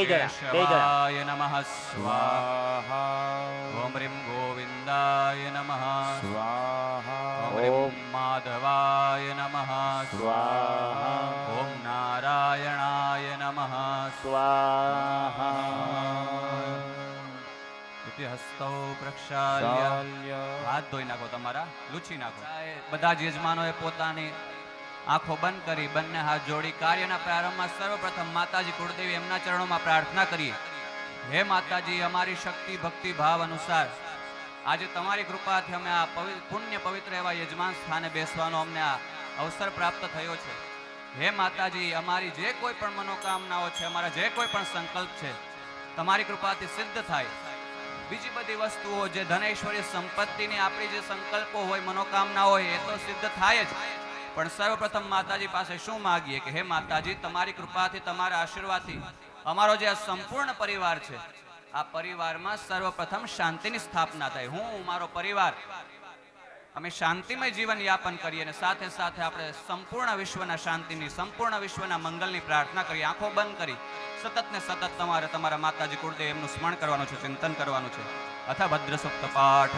केशवाय नमः स्वाहा। ओम ह्रीं गोविंदाय नमः स्वाहा। ओम ह्रीं माधवाय नमः स्वाहा। ओम नारायणाय नमः स्वाहा। हस्तो प्रक्षाल्य हाथ धोई नाखो, तमारा लूछी नाखो। बधा ज यजमानोए पोतानी आंखों बंद करी बंने हाथ जोड़ी कार्यना प्रारंभ में सर्वप्रथम माताजी कुलदेवी एमना चरणों में प्रार्थना करिए। हे माताजी, अमारी शक्ति भक्ति भाव अनुसार आज तमारी कृपा थी अमे आ पुण्य पवित्र एवा यजमान स्थाने बेसवानो अमने आ अवसर प्राप्त थयो छे। हे माताजी, अमारी जे कोई पण मनोकामनाओ छे, अमारा जे कोई पण संकल्प छे, तमारी कृपाथी सिद्ध थाय। बीजी बधी वस्तुओ जे धन ऐश्वर्य संपत्तिनी आपणी जे संकल्पो होय मनोकामनाओ होय ए तो सिद्ध थाय ज, पण सर्वप्रथम माताजी पासे शुं मागीए के हे माताजी, तमारी कृपाथी तमारा आशीर्वादथी अमारो जे संपूर्ण परिवार छे आ परिवारमां सर्वप्रथम शांतिनी स्थापना थाय। हूँ मारो परिवार अमे शांतिमय जीवन यापन करीए ने साथे साथे आपणे संपूर्ण विश्वना शांतिनी संपूर्ण विश्वना मंगलनी प्रार्थना करीए। आंखों बंद करी सतत ने सतत तमारे तमारा माताजी कुलदेव एमनुं स्मरण करवानुं छे, चिंतन करवानुं छे। अथ भद्र सुक्त पाठ।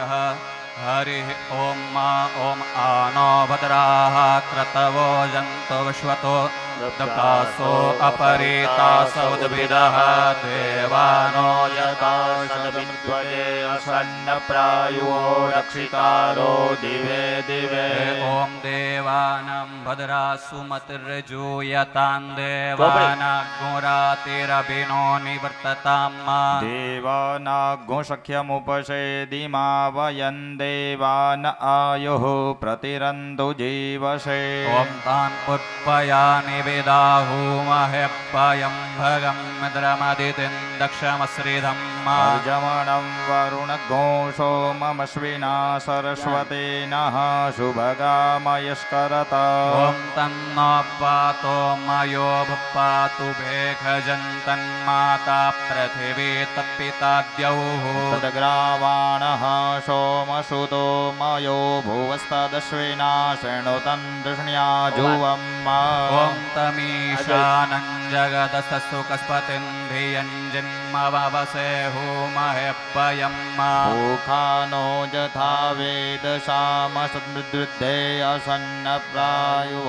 हरि ओम मा ओम आनो भद्राः क्रतवो जंतो विश्वतो दप्तासो अपरीतासो उद्भिदः देवानो यथाशतविद्वये असन्नप्रायो रक्षितारो दिवे दिवे। ओम देवानां भद्रासु मतिर्जूयतां देवानाग्निरातिरभिनो निवर्तताम्। देवानाग्निशक्यमुपसेदिमा वयं देवान आयुः प्रतिरन्तु जीवसे। ओम तान् पुष्पयानि विदाहुमहेऽप्यं भगं मित्रमदितिं दक्षमश्रीधम्। जमनं वरुणघोषो ममश्विना सरस्वतीनः शुभगामयस्करत। ॐ तन्नो पातो मयो भपातु भेखजन्तन्माता पृथिवी तत्पिता द्यौः। तद्ग्रावाणः सोमसुतो मयो भुवस्तदश्विना शृणुतं दृष्ण्या जुवम्। ॐ तमीशानं जगदसुकस्पतिं धियं जन्मवसे होमहेऽप्यं। मुखानो यथा वेदशामसमृद्धे असन्नप्रायुः।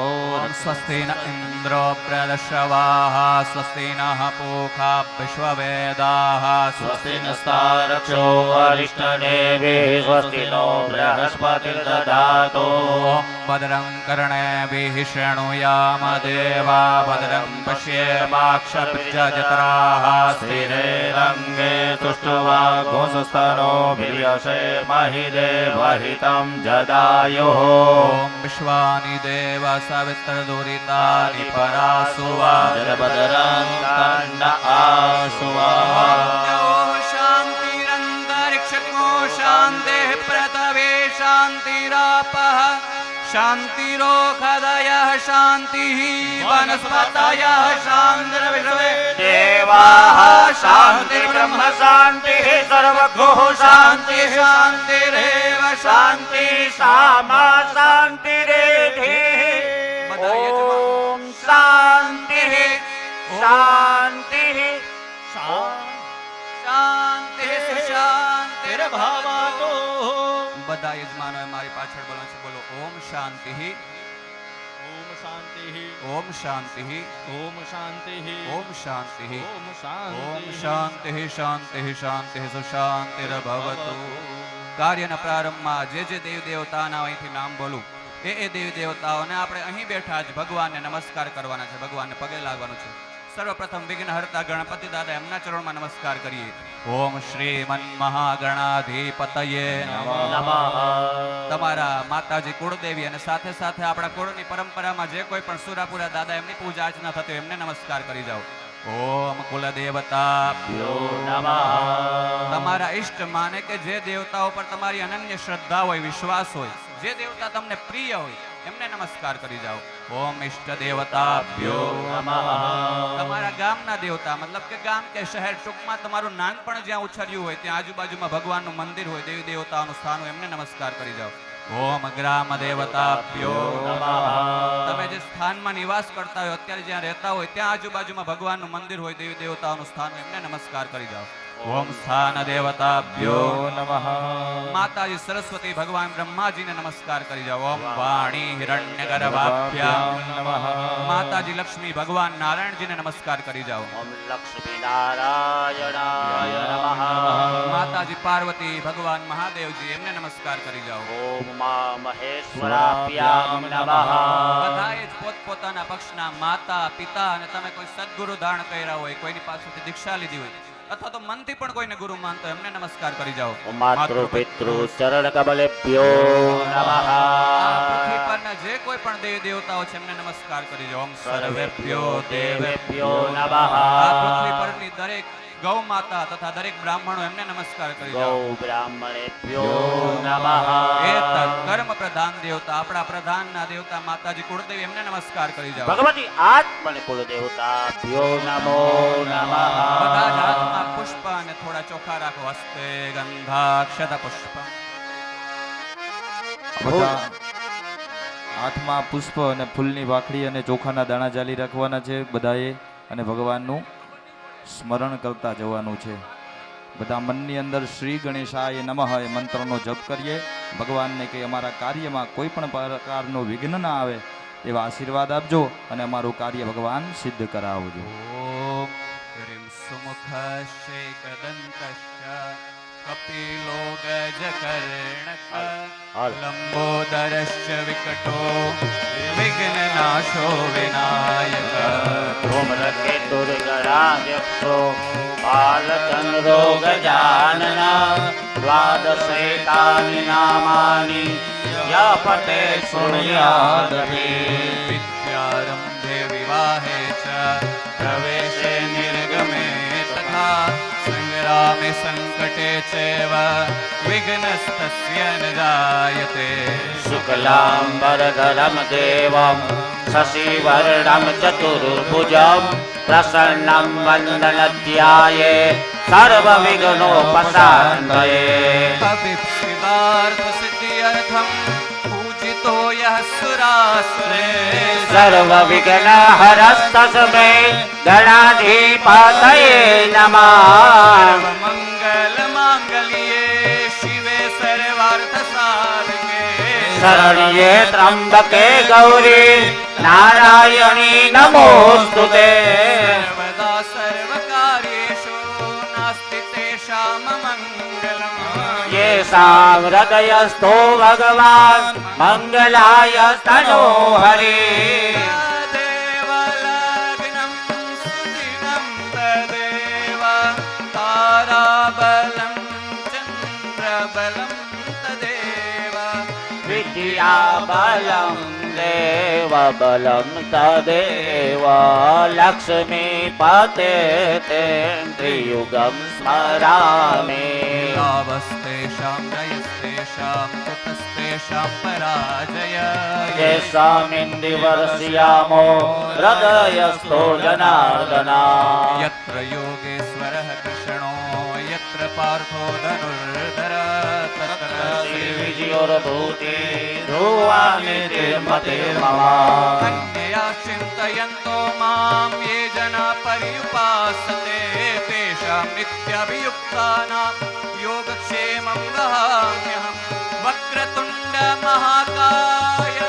स्वस्ति न इन्द्रो प्रदश्रवाः स्वस्ति नः पूषा विश्ववेदाः स्वस्ति नस्तारक्षो अरिष्टनेमिः स्वस्ति नो बृहस्पतिर्दधातु। भद्रं कर्णेभिः शृणुयाम देवा भद्रं पश्येमाक्षभिर्यजत्राः स्थिरैरङ्गे तुष्टुवाघोषस्तनोभिर्यसेमहि देवहितं जदायुः। ॐ विश्वानि देव सवितर्दुरितानि परासुवा जलभद्रं तन्न आशुवा। शान्तिरन्तरिक्षको शान्तिः पृथिवी शान्तिरापः शान्तिरोषधयः शान्तिः वनस्पतयः शान्तिर्विश्वे देवाः शान्तिर्ब्रह्म शान्तिः सर्वगुः शान्तिः शान्तिरेव शान्तिः सामा शान्तिरेधिः। ॐ शान्तिः शान्तिः शान्तिः शान्तिर्भवतु। બધા યજમાનોએ મારી પાછળ બોલો છે, બોલો ઓમ શાંતિ ઓમ શાંતિ ઓમ શાંતિ ઓમ શાંતિ ઓમ શાંતિ ઓમ શાંતિ શાંતિ શાંતિ સુશાંતિર્ભવતુ। કાર્યના પ્રારંભમાં જે દેવ દેવતાના અહીંથી નામ બોલું એ દેવ દેવતાઓને આપણે અહીં બેઠા જ ભગવાનને નમસ્કાર કરવાના છે, ભગવાનને પગે લાગવાનું છે। सर्वप्रथम विघ्नहर्ता गणपति दादा एमना चरण में नमस्कार करिए। ओम श्रीमन महागणाधिपतये नमः। तमारा माताजी कुलदेवी अने साथे साथे आपणा कुळनी परंपरा में जे कोई पण सुरापुरा दादा एमनी पूजा अर्चना थती एमने नमस्कार करी जाओ। ओम कुलदेवताभ्यो नमः। तमारा इष्ट माने के जे देवताओं पर तमारी अनन्य श्रद्धा होय विश्वास होय जे देवता तमने प्रिय होय एमने नमस्कार करी जाओ। ओम इष्ट देवताभ्यो नमः। तमारा गामना देवता मतलब के गाम के शहर टूंकमां तमारुं नानपण ज्यां उछर्युं होय त्यां आजुबाजुमां भगवाननुं मंदिर होय देवी देवताओनुं स्थान होय एमने नमस्कार करी जाओ। ओम ग्राम देवताभ्यो नमः। तमे जे स्थान સ્થાનમાં નિવાસ કરતા હોય, અત્યારે જ્યાં રહેતા હોય ત્યાં આજુબાજુમાં ભગવાનનું મંદિર હોય, દેવી દેવતાઓનું સ્થાન હોય, એમને નમસ્કાર કરી જાઓ. ઓમ સ્થાન દેવતાભ્યો નમઃ. માતાજી સરસ્વતી ભગવાન બ્રહ્માજીને નમસ્કાર કરી જાઓ. ઓમ વાણી હિરણ્યગર્ભાભ્યામ નમઃ. માતાજી લક્ષ્મી ભગવાન નારાયણજીને નમસ્કાર કરી જાઓ. ઓમ લક્ષ્મી નારાયણાય નમઃ. માતાજી પાર્વતી ભગવાન મહાદેવજી એમને નમસ્કાર કરી જાઓ. ઓમ મા મહેશ્વરાભ્યામ નમઃ. બધાએ જ પોતપોતાના પક્ષના માતા પિતા અને તમે કોઈ સદગુરુ ધારણ કર્યા હોય, કોઈની પાસેથી દીક્ષા લીધી હોય અથવા તો મનથી પણ કોઈને ગુરુ માનતો હોય, એમને નમસ્કાર કરી જાઓ. માતૃ પિતૃ ચરણ કમલેભ્યો નમઃ. પૃથ્વી પરના જે કોઈ પણ દેવી દેવતાઓ છે એમને નમસ્કાર કરી જાઓ. ઓમ સર્વેભ્યો દેવેભ્યો નમઃ. પૃથ્વી પરની દરેક ગૌ માતા તથા દરેક બ્રાહ્મણો એમને નમસ્કાર કરી જાઓ. ગૌ બ્રાહ્મણેભ્યો નમઃ. એ કર્મ પ્રધાન દેવતા આપણા પ્રધાનના દેવતા માતાજી કુળદેવી એમને નમસ્કાર કરી જાઓ. ભગવતી આત્મને કુલ દેવતાભ્યો નમો નમઃ. બધા જ હાથમાં પુષ્પ અને થોડા ચોખા રાખો. હસ્તે ગંધાક્ષત પુષ્પ. બધા હાથમાં પુષ્પ અને ફૂલની વાખડી અને ચોખાના દાણા જાલી રાખવાના છે બધાએ, અને ભગવાનનું સ્મરણ કરતા જવાનું છે. બધા મનની અંદર શ્રી ગણેશાય નમઃ એ મંત્રનો જપ કરીએ. ભગવાનને કે અમારા કાર્યમાં કોઈ પણ પ્રકારનો વિઘ્ન ના આવે એવા આશીર્વાદ આપજો અને અમારું કાર્ય ભગવાન સિદ્ધ કરાવજો. ઓમ હ્રીમ સુમુખશ્ચૈકદંતશ્ચ કપિલો ગજકર્ણક લંબોદરશ્ચ વિકટો વિઘ્નનાશો વિનાયક. ધૂમ્રકેતુર્ગણાધ્યક્ષો બાલચંદ્રો ગજાનના દ્વાદશેતાની નામાની યપતે શૃણ્યાદપી. વિદ્યારંભે વિવાહે ચ પ્રવેશે નિર્ગમે તથા સંગ્રામે સંકટે ચૈવ વિઘ્નસ્તસ્ય ન જાયતે. શુક્લાંબરધરમ દેવમ શશિવર્ણમ ચતુર્ભુજમ પ્રસન્നം વંદનધ્યાયે સર્વવિઘ્નોપશાन्तये. અભિપ્સિતાર્થ સિદ્ધ્યર્થમ પૂજિતો યઃ સુરાસુરે. સર્વવિઘ્નહરસ્તસ્મૈ ગણાધિપતયે નમઃ. મંગલ માંગલ્યે શિવે સર્વાર્થ સાધકે. શરણ્યે ત્રંબકે ગૌરી નારાયણી નમોસ્તુતે. સર્વદા સર્વકાર્યેષુ નાસ્તિ તેષામ મંગલમ. येषां हृदयस्थो भगवान् मङ्गलाय तनो हरि. देवलग्नं सुदिनं तदेव ताराबलं चन्द्रबलं तदेव. विद्याबलं देवबलं तदेव. लक्ष्मीपते त्रियुगं स्मरामि. लाभस्तेषां जयस्तेषां कुतस्तेषां पराजय. येषामिन्दिवर्ष्यामो हृदयस्थो जनार्दना. यत्र योगेश्वरः कृष्णो यत्र पार्थो धनुर्धर तत्र श्रीविजयोर्भूति ध्रुवाणि तिर्मते मम. अन्यया चिन्तयन्तो मां ये जना पर्युपासते तेषां नित्याभियुक्तानां योगक्षेमं वहाम्यहम्. वक्रतुण्ड महाकाय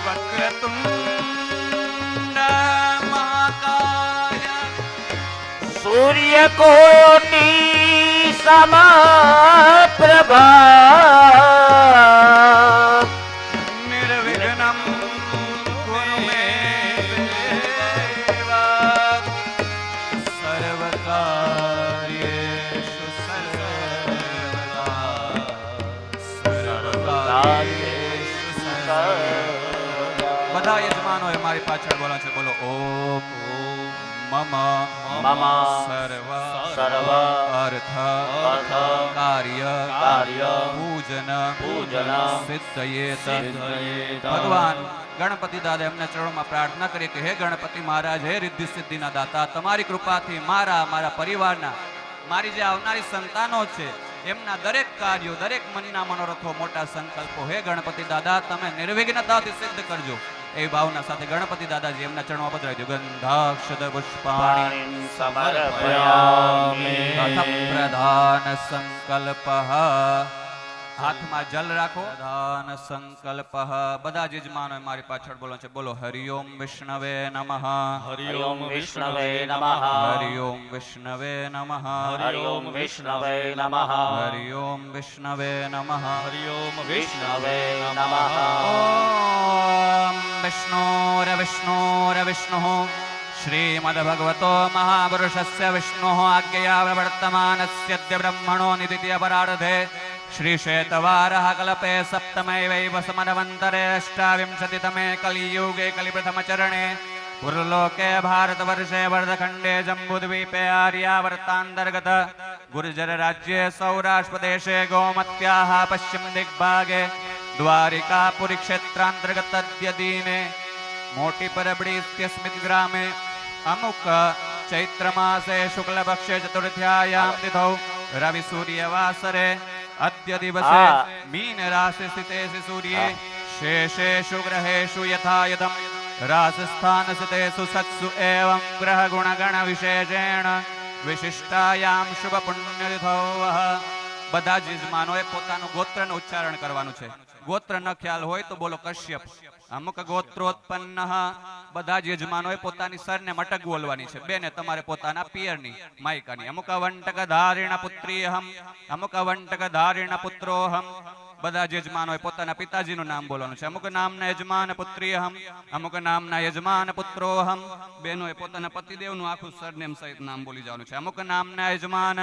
वक्रतुण्ड महाकाय सूर्यकोटि समप्रभा. निर्विघ्नं कुरु मे देव. सर्वकार्येषु सर्वदा सर्वकार्येषु सर्वदा. બધા યજમાનોએ મારી પાછળ બોલા છે. બોલો ઓમ મમ મમ સર્વ સર્વ અર્થ અર્થ કાર્ય કાર્ય પૂજન પૂજન સિદ્ધયેત. સિદ્ધયેત. ભગવાન ગણપતિ દાદા એમના ચરણોમાં પ્રાર્થના કરી કે હે ગણપતિ મહારાજ, હે રિદ્ધિ સિદ્ધિના દાતા, તમારી કૃપાથી મારા પરિવારના, મારી જે આવનારી સંતાનો છે એમના દરેક કાર્યો, દરેક મનના મનોરથો, મોટા સંકલ્પો હે ગણપતિ દાદા તમે નિર્વિઘ્નતાથી સિદ્ધ કરજો. એ ભાવના સાથે ગણપતિ દાદાજી એમના ચરણમાં પધરાવી દો. ગંધાક્ષદ પુષ્પાણિ પાણીં સમર્પયામિ. અથ પ્રધાન સંકલ્પ. હાથમાં જલ રાખો. પ્રધાન સંકલ્પ. બધા જ યજમાનો મારી પાછળ બોલો છે. બોલો હરિઓમ વિષ્ણવે નમઃ. હરિ ઓમ વિષ્ણવે નમઃ. હરિઓમ વિષ્ણવે નમઃ. હરિ ઓમ વિષ્ણવે નમઃ. હરિઓમ વિષ્ણવે નમઃ. હરિ ઓમ વિષ્ણવે નમઃ. ઓમ વિષ્ણુર્વિષ્ણુર્વિષ્ણુઃ શ્રીમદ્ભગવતો મહાપુરુષસ્ય વિષ્ણોઃ આજ્ઞયા પ્રવર્તમાનસ્યદ્ય બ્રહ્મણો નિદ્વિતીય પરાર્ધે શ્રીશ્વેતવારः કલ્પે સપ્તમૈવૈવ સમનવन्तરે અષ્ટાવિંશતિતમે કલિયુગે કલિપ્રથમચરણે પુરલોકે ભારતવર્ષે વર્ધખંડે જંબુદ્વીપે આર્યાવર્તાંતર્ગત ગુર્જર રાજ્ये સૌરાષ્ટ્રદેશે ગોમત્યાः પશ્ચિમ દિગ્ભાગે દ્વારિકાપુરી ક્ષેત્રાંતર્ગત અદ્યદીને મોટી પરબડી ઇત્યસ્મિન ગ્રામે અમુક ચૈત્ર માસે શુક્લપક્ષે ચતુર્થ્યાયામ તિથૌ રવિ સૂર્યવાસરે અદ્ય દિવસે મીન રાશિ સ્થિતેષુ સૂર્યે શેષેષુ ગ્रहेषु यथा यदं राजस्थान स्थितेषु सत्सु एवं ग्रह गुण गण विशेषेण विशिष्टायाम शुभ पुण्य तिथौ. બધા જ યજમાનોએ પોતાનું ગોત્રનું ઉચ્ચારણ કરવાનું છે. ગોત્ર ન ખ્યાલ હોય તો બોલો કશ્યપ. અમુક ગોત્રોત્પન્ન. બધા જ યજમાનોએ પોતાની સરને મટક બોલવાની છે. બેને તમારે પોતાના પિયરની માયકાની. અમુક વંટક ધારિણ પુત્રીહમ. અમુક વંટક ધારિણ પુત્રોહમ. બધા જ યજમાનોએ પોતાના પિતાજીનું નામ બોલવાનું છે. અમુક નામના યજમાન પુત્રીહમ. અમુક નામના યજમાન પુત્રોહમ. બહેનોએ પોતાના પતિદેવનું આખું સરનેમ સહિત નામ બોલી જવાનું છે. અમુક નામના યજમાન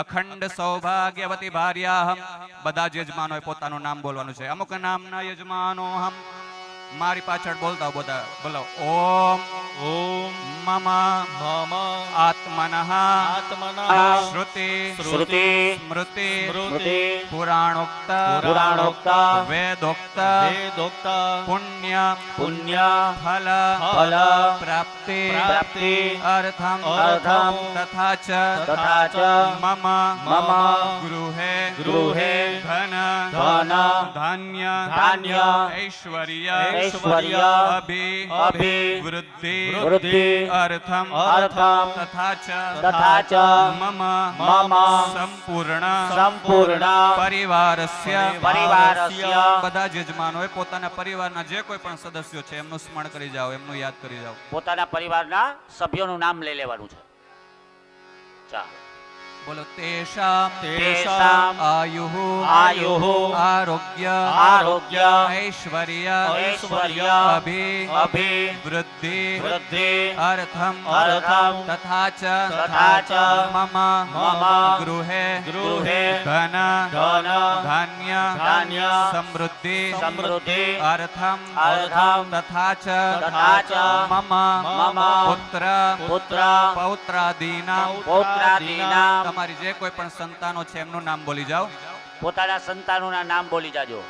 અખંડ સૌભાગ્યવતી ભાર્યાહમ. બધા જ યજમાનોએ પોતાનું નામ બોલવાનું છે. અમુક નામના યજમાનોહમ. મારી પાછળ બોલતા બધા બોલો. ઓમ ઓમ મમ મમ આત્મનઃ આત્મનઃ શ્રુતિ શ્રુતિ સ્મૃતિ સ્મૃતિ પુરાણોક્ત પુરાણોક્ત વેદોક્ત વેદોક્ત પુણ્ય પુણ્ય ફલ ફલ પ્રાપ્તિ પ્રાપ્તિ અર્થમ અર્થમ તથા ચ તથા ચ મમ મમ ગૃહે ગૃહે ધન ધન ધાન્ય ધાન્ય ઐશ્વર્ય ઐશ્વર્ય અભિ વૃદ્ધિ વૃદ્ધિ અર્થમ અર્થમ તથા ચ તથા ચ મમ મમ સંપૂર્ણ સંપૂર્ણ પરિવારસ્ય પરિવારસ્ય બધા જ યજમાનોએ પોતાના પરિવારના જે કોઈ પણ સદસ્યો છે એમનું સ્મરણ કરી જાઓ, એમનું યાદ કરી જાઓ. પોતાના પરિવારના સભ્યોનું નામ લઈ લેવાનું છે. ચાલો. બોલો તેષામ તેષામ આયુઃ આયુઃ આરોગ્ય આરોગ્ય ઐશ્વર્ય ઐશ્વર્ય અભિ વૃદ્ધિ વૃદ્ધિ અર્થમ અર્થમ તથા ચ તથા ચ મમ મમ ગૃહે ગૃહે ધન ધન ધાન્ય ધાન્ય સમૃદ્ધિ સમૃદ્ધિ અર્થમ અર્થમ તથા ચ તથા ચ મમ મમ પુત્ર પુત્ર પૌત્રાદીના પૌત્રાદીના તમારી જે કોઈ પણ સંતાનો છે એમનું નામ બોલી જાઓ. પોતાના સંતાનોના નામ બોલી જાજો.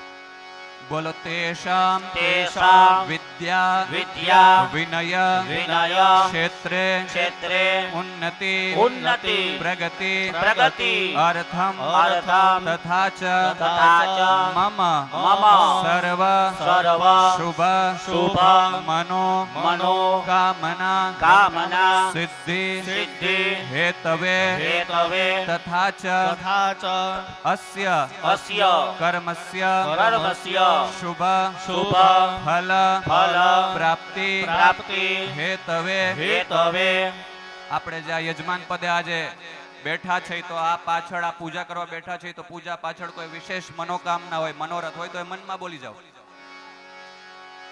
બોલો તેષામ તેષામ વિદ્યા વિદ્યા વિનય વિનય ક્ષેત્રે ક્ષેત્રે ઉન્નતિ ઉન્નતિ પ્રગતિ પ્રગતિ અર્થમ અર્થમ તથા ચ તથા ચ મમ મમ સર્વ સર્વ શુભ શુભ મનો મનો કામના કામના સિદ્ધિ સિદ્ધિ હેતવે હેતવે તથા ચ તથા ચ અસ્ય અસ્ય કર્મસ્ય કર્મસ્ય શુભ શુભ ફલ ફલ પ્રાપ્તિ પ્રાપ્તિ હેતવે હેતવે. આપણે જે આ યજમાન પદે આજે બેઠા છે તો આ પાછળ આ પૂજા કરવા બેઠા છે તો પૂજા પાછળ કોઈ વિશેષ મનોકામના હોય, મનોરથ હોય તો એ મનમાં બોલી જાઓ.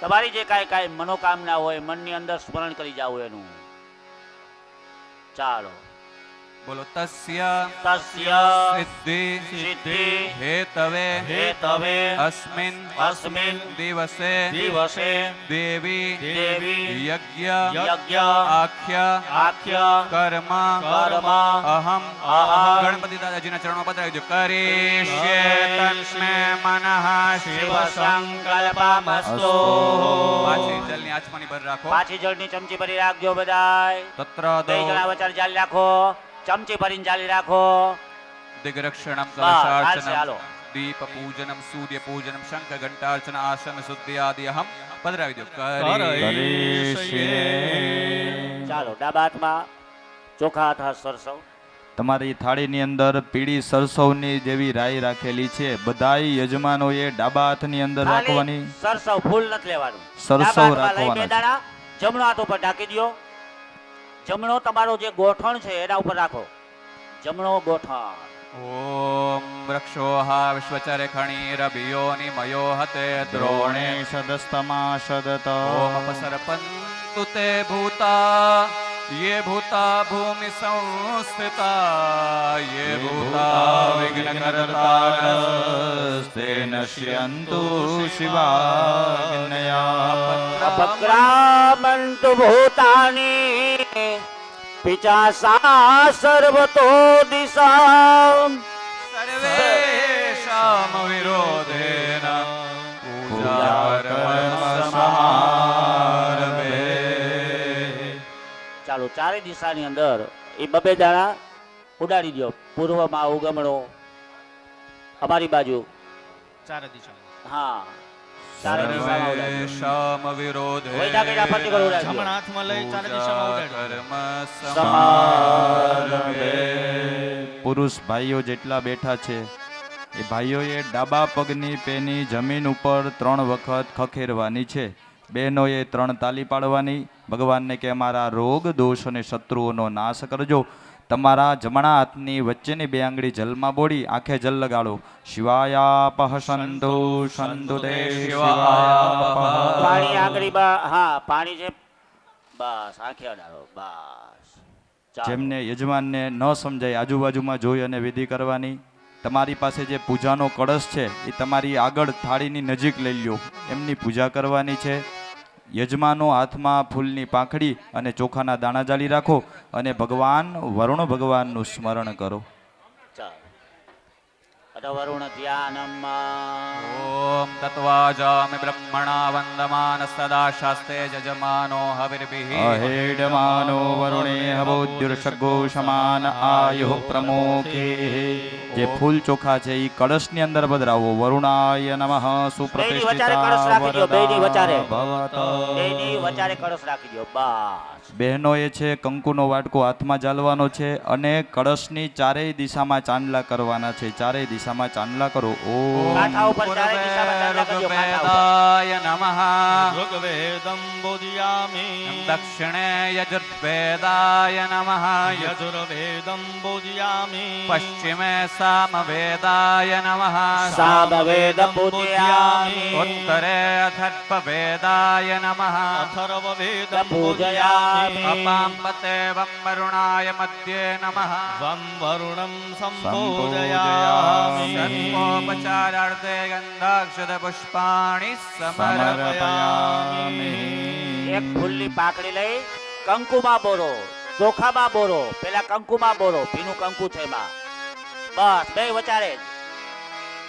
તમારી જે કાંઈ મનોકામના હોય મનની અંદર સ્મરણ કરી જાવ એનું. ચાલો. બોલો તસ્ય તસ્ય સિદ્ધિ સિદ્ધિ હેતવે હેતવે અસ્મિન અસ્મિન દિવસે દિવસે દેવી દેવી યજ્ઞ યજ્ઞ આખ્ય આખ્ય કર્મ કર્મ અહમ અહમ ગણપતિ દાદાજીના ચરણમાં પધરાવી દો. કરીષ્યે તન્મે મનઃ શિવ સંકલ્પમસ્તુ. પાછી જલની આચમની પર રાખો. પાછી જળની ચમચી ભરી રાખજો બધાય. તત્ર બે દો જણા વચાર જાળી રાખો. ચમચી ભરીને જાળી રાખો. दिग्रक्षणं બસ, હાલશે, कलशार्चनं હાલો. दीपपूजनं सूर्यपूजनं शंख घंटार्चन आसन शुद्धि आदि अहम पधरावी दो કરીશીએ. ચાલો ડાબા હાથમાં ચોખા હાથ સરસવ, તમારી થાળીની અંદર પીળી સરસવની જેવી રાઈ રાખેલી છે. બધાય યજમાનોએ ડાબા હાથની અંદર રાખવાની. ખાલી સરસવ, ફૂલ નથી લેવાનું. સરસવ ડાબા હાથમાં લઈ રાખવાના બે છે. દાણા, જમણો હાથ ઉપર ઢાંકી દ્યો. જમણો તમારો જે ગોઠણ છે એના ઉપર રાખો. જમણો ગોઠણ. ओम वृक्षोहा विश्वचरे खणीरभियो निमयो हते द्रोणे દ્રોણે સદસ્તમાશદત. ओम अपसर्पन्तु ते भूता ये भूता भूमि संस्थिता ये भूता વિઘ્નકર્તાસ્તે નશ્યન્તુ શિવાગ્નયા. અપક્રામन्तु ભૂતાની પિચાસા સર્વતો દિશા. सर्वेषां विरोधेन पूजा कर्म समारभे. ચાલો ચારે દિશાની અંદર એ બબે દાણા ઉડાડી દો. પૂર્વમાં ઉગમણો, અમારી બાજુ, ચારે દિશા. હા ચારે દિશામાં ઉડાડી દો. सर्वेषां विरोधेन વૈદા કઈ આપત્તિ કરો ઉડાડી દો. જમણા હાથમાં લઈ ચારે દિશામાં ઉડાડો. कर्म સમારભે. પુરુષ ભાઈઓ જેટલા બેઠા છે એ ભાઈઓએ ડાબા પગની પેની જમીન ઉપર 3 વખત ખખેરવાની છે. બહેનોએ 3 તાલી પાડવાની. ભગવાનને કે અમારા રોગ દોષ અને શત્રુઓનો નાશ કરજો. તમારા જમણા હાથની વચ્ચેની 2 આંગળી જલમાં બોળી આંખે જલ લગાડો. શિવાયાપહ સંતુ સંતુ તે શિવાયાપહ. પાણી આંગળીમાં, હા પાણી છે, બસ આંખે અડાડો, બસ. ચાલો. જેમને યજમાનને ન સમજાય આજુબાજુમાં જોઈ અને વિધિ કરવાની. તમારી પાસે જે પૂજાનો કળશ છે એ તમારી આગળ થાળીની નજીક લઈ લ્યો. એમની પૂજા કરવાની છે. યજમાનો હાથમાં ફૂલની પાંખડી અને ચોખાના દાણા જાળી રાખો અને ભગવાન વરુણ ભગવાનનું સ્મરણ કરો. ચાલો. અટવરુણ ધ્યાનમ. ओम तत्वाजामि ब्रह्मणा वन्दमान सदा शास्ते जजमानो हविर्भिः अहेडमानो वरुणे हवोद्युर्षगो સમાન આયુઃ પ્રમોખે. જે ફૂલ ચોખા છે એ કળશની અંદર પધરાવો. વરુણાય નમઃ બેયની વચારે કળશ રાખી દ્યો, બેયની વચારે. ભવત. એની વચારે કળશ રાખી દો, બસ. બહેનોએ છે કંકુનો વાટકો હાથમાં ઝાલવાનો છે અને કળશની ચારેય દિશામાં ચાંદલા કરવાના છે. ચારેય દિશામાં ચાંદલા કરો. ઓમ કાંઠા ઉપર ચારે દિશામાં ચાંદલા કરજો, કાંઠા ઉપર. ऋग्वेदाय नमः ऋग्वेदं बोधयामि. दक्षिणे यजुर्वेदाय नमः यजुर्वेदं बोधयामि. पश्चिमे सामवेदाय नमः સામવેદ પૂજયામિ. उत्तरे अथर्ववेदाय नमः अथर्ववेदं पूजयामि. अपाम्बते वं वरुणाय मध्ये नमः वं वरुणं संपूजयामि. संपूजयामि. सर्वोपचारार्थे गन्धाक्षत पुष्पाणि समर्पयामि સમર્પયામિ. એક ફૂલની પાંખડી લઈ કંકુમાં બોરો, ચોખામાં બોરો. પેલા કંકુમાં બોરો, ભીનું કંકુ છે એમાં. બસ બે વચારે જ,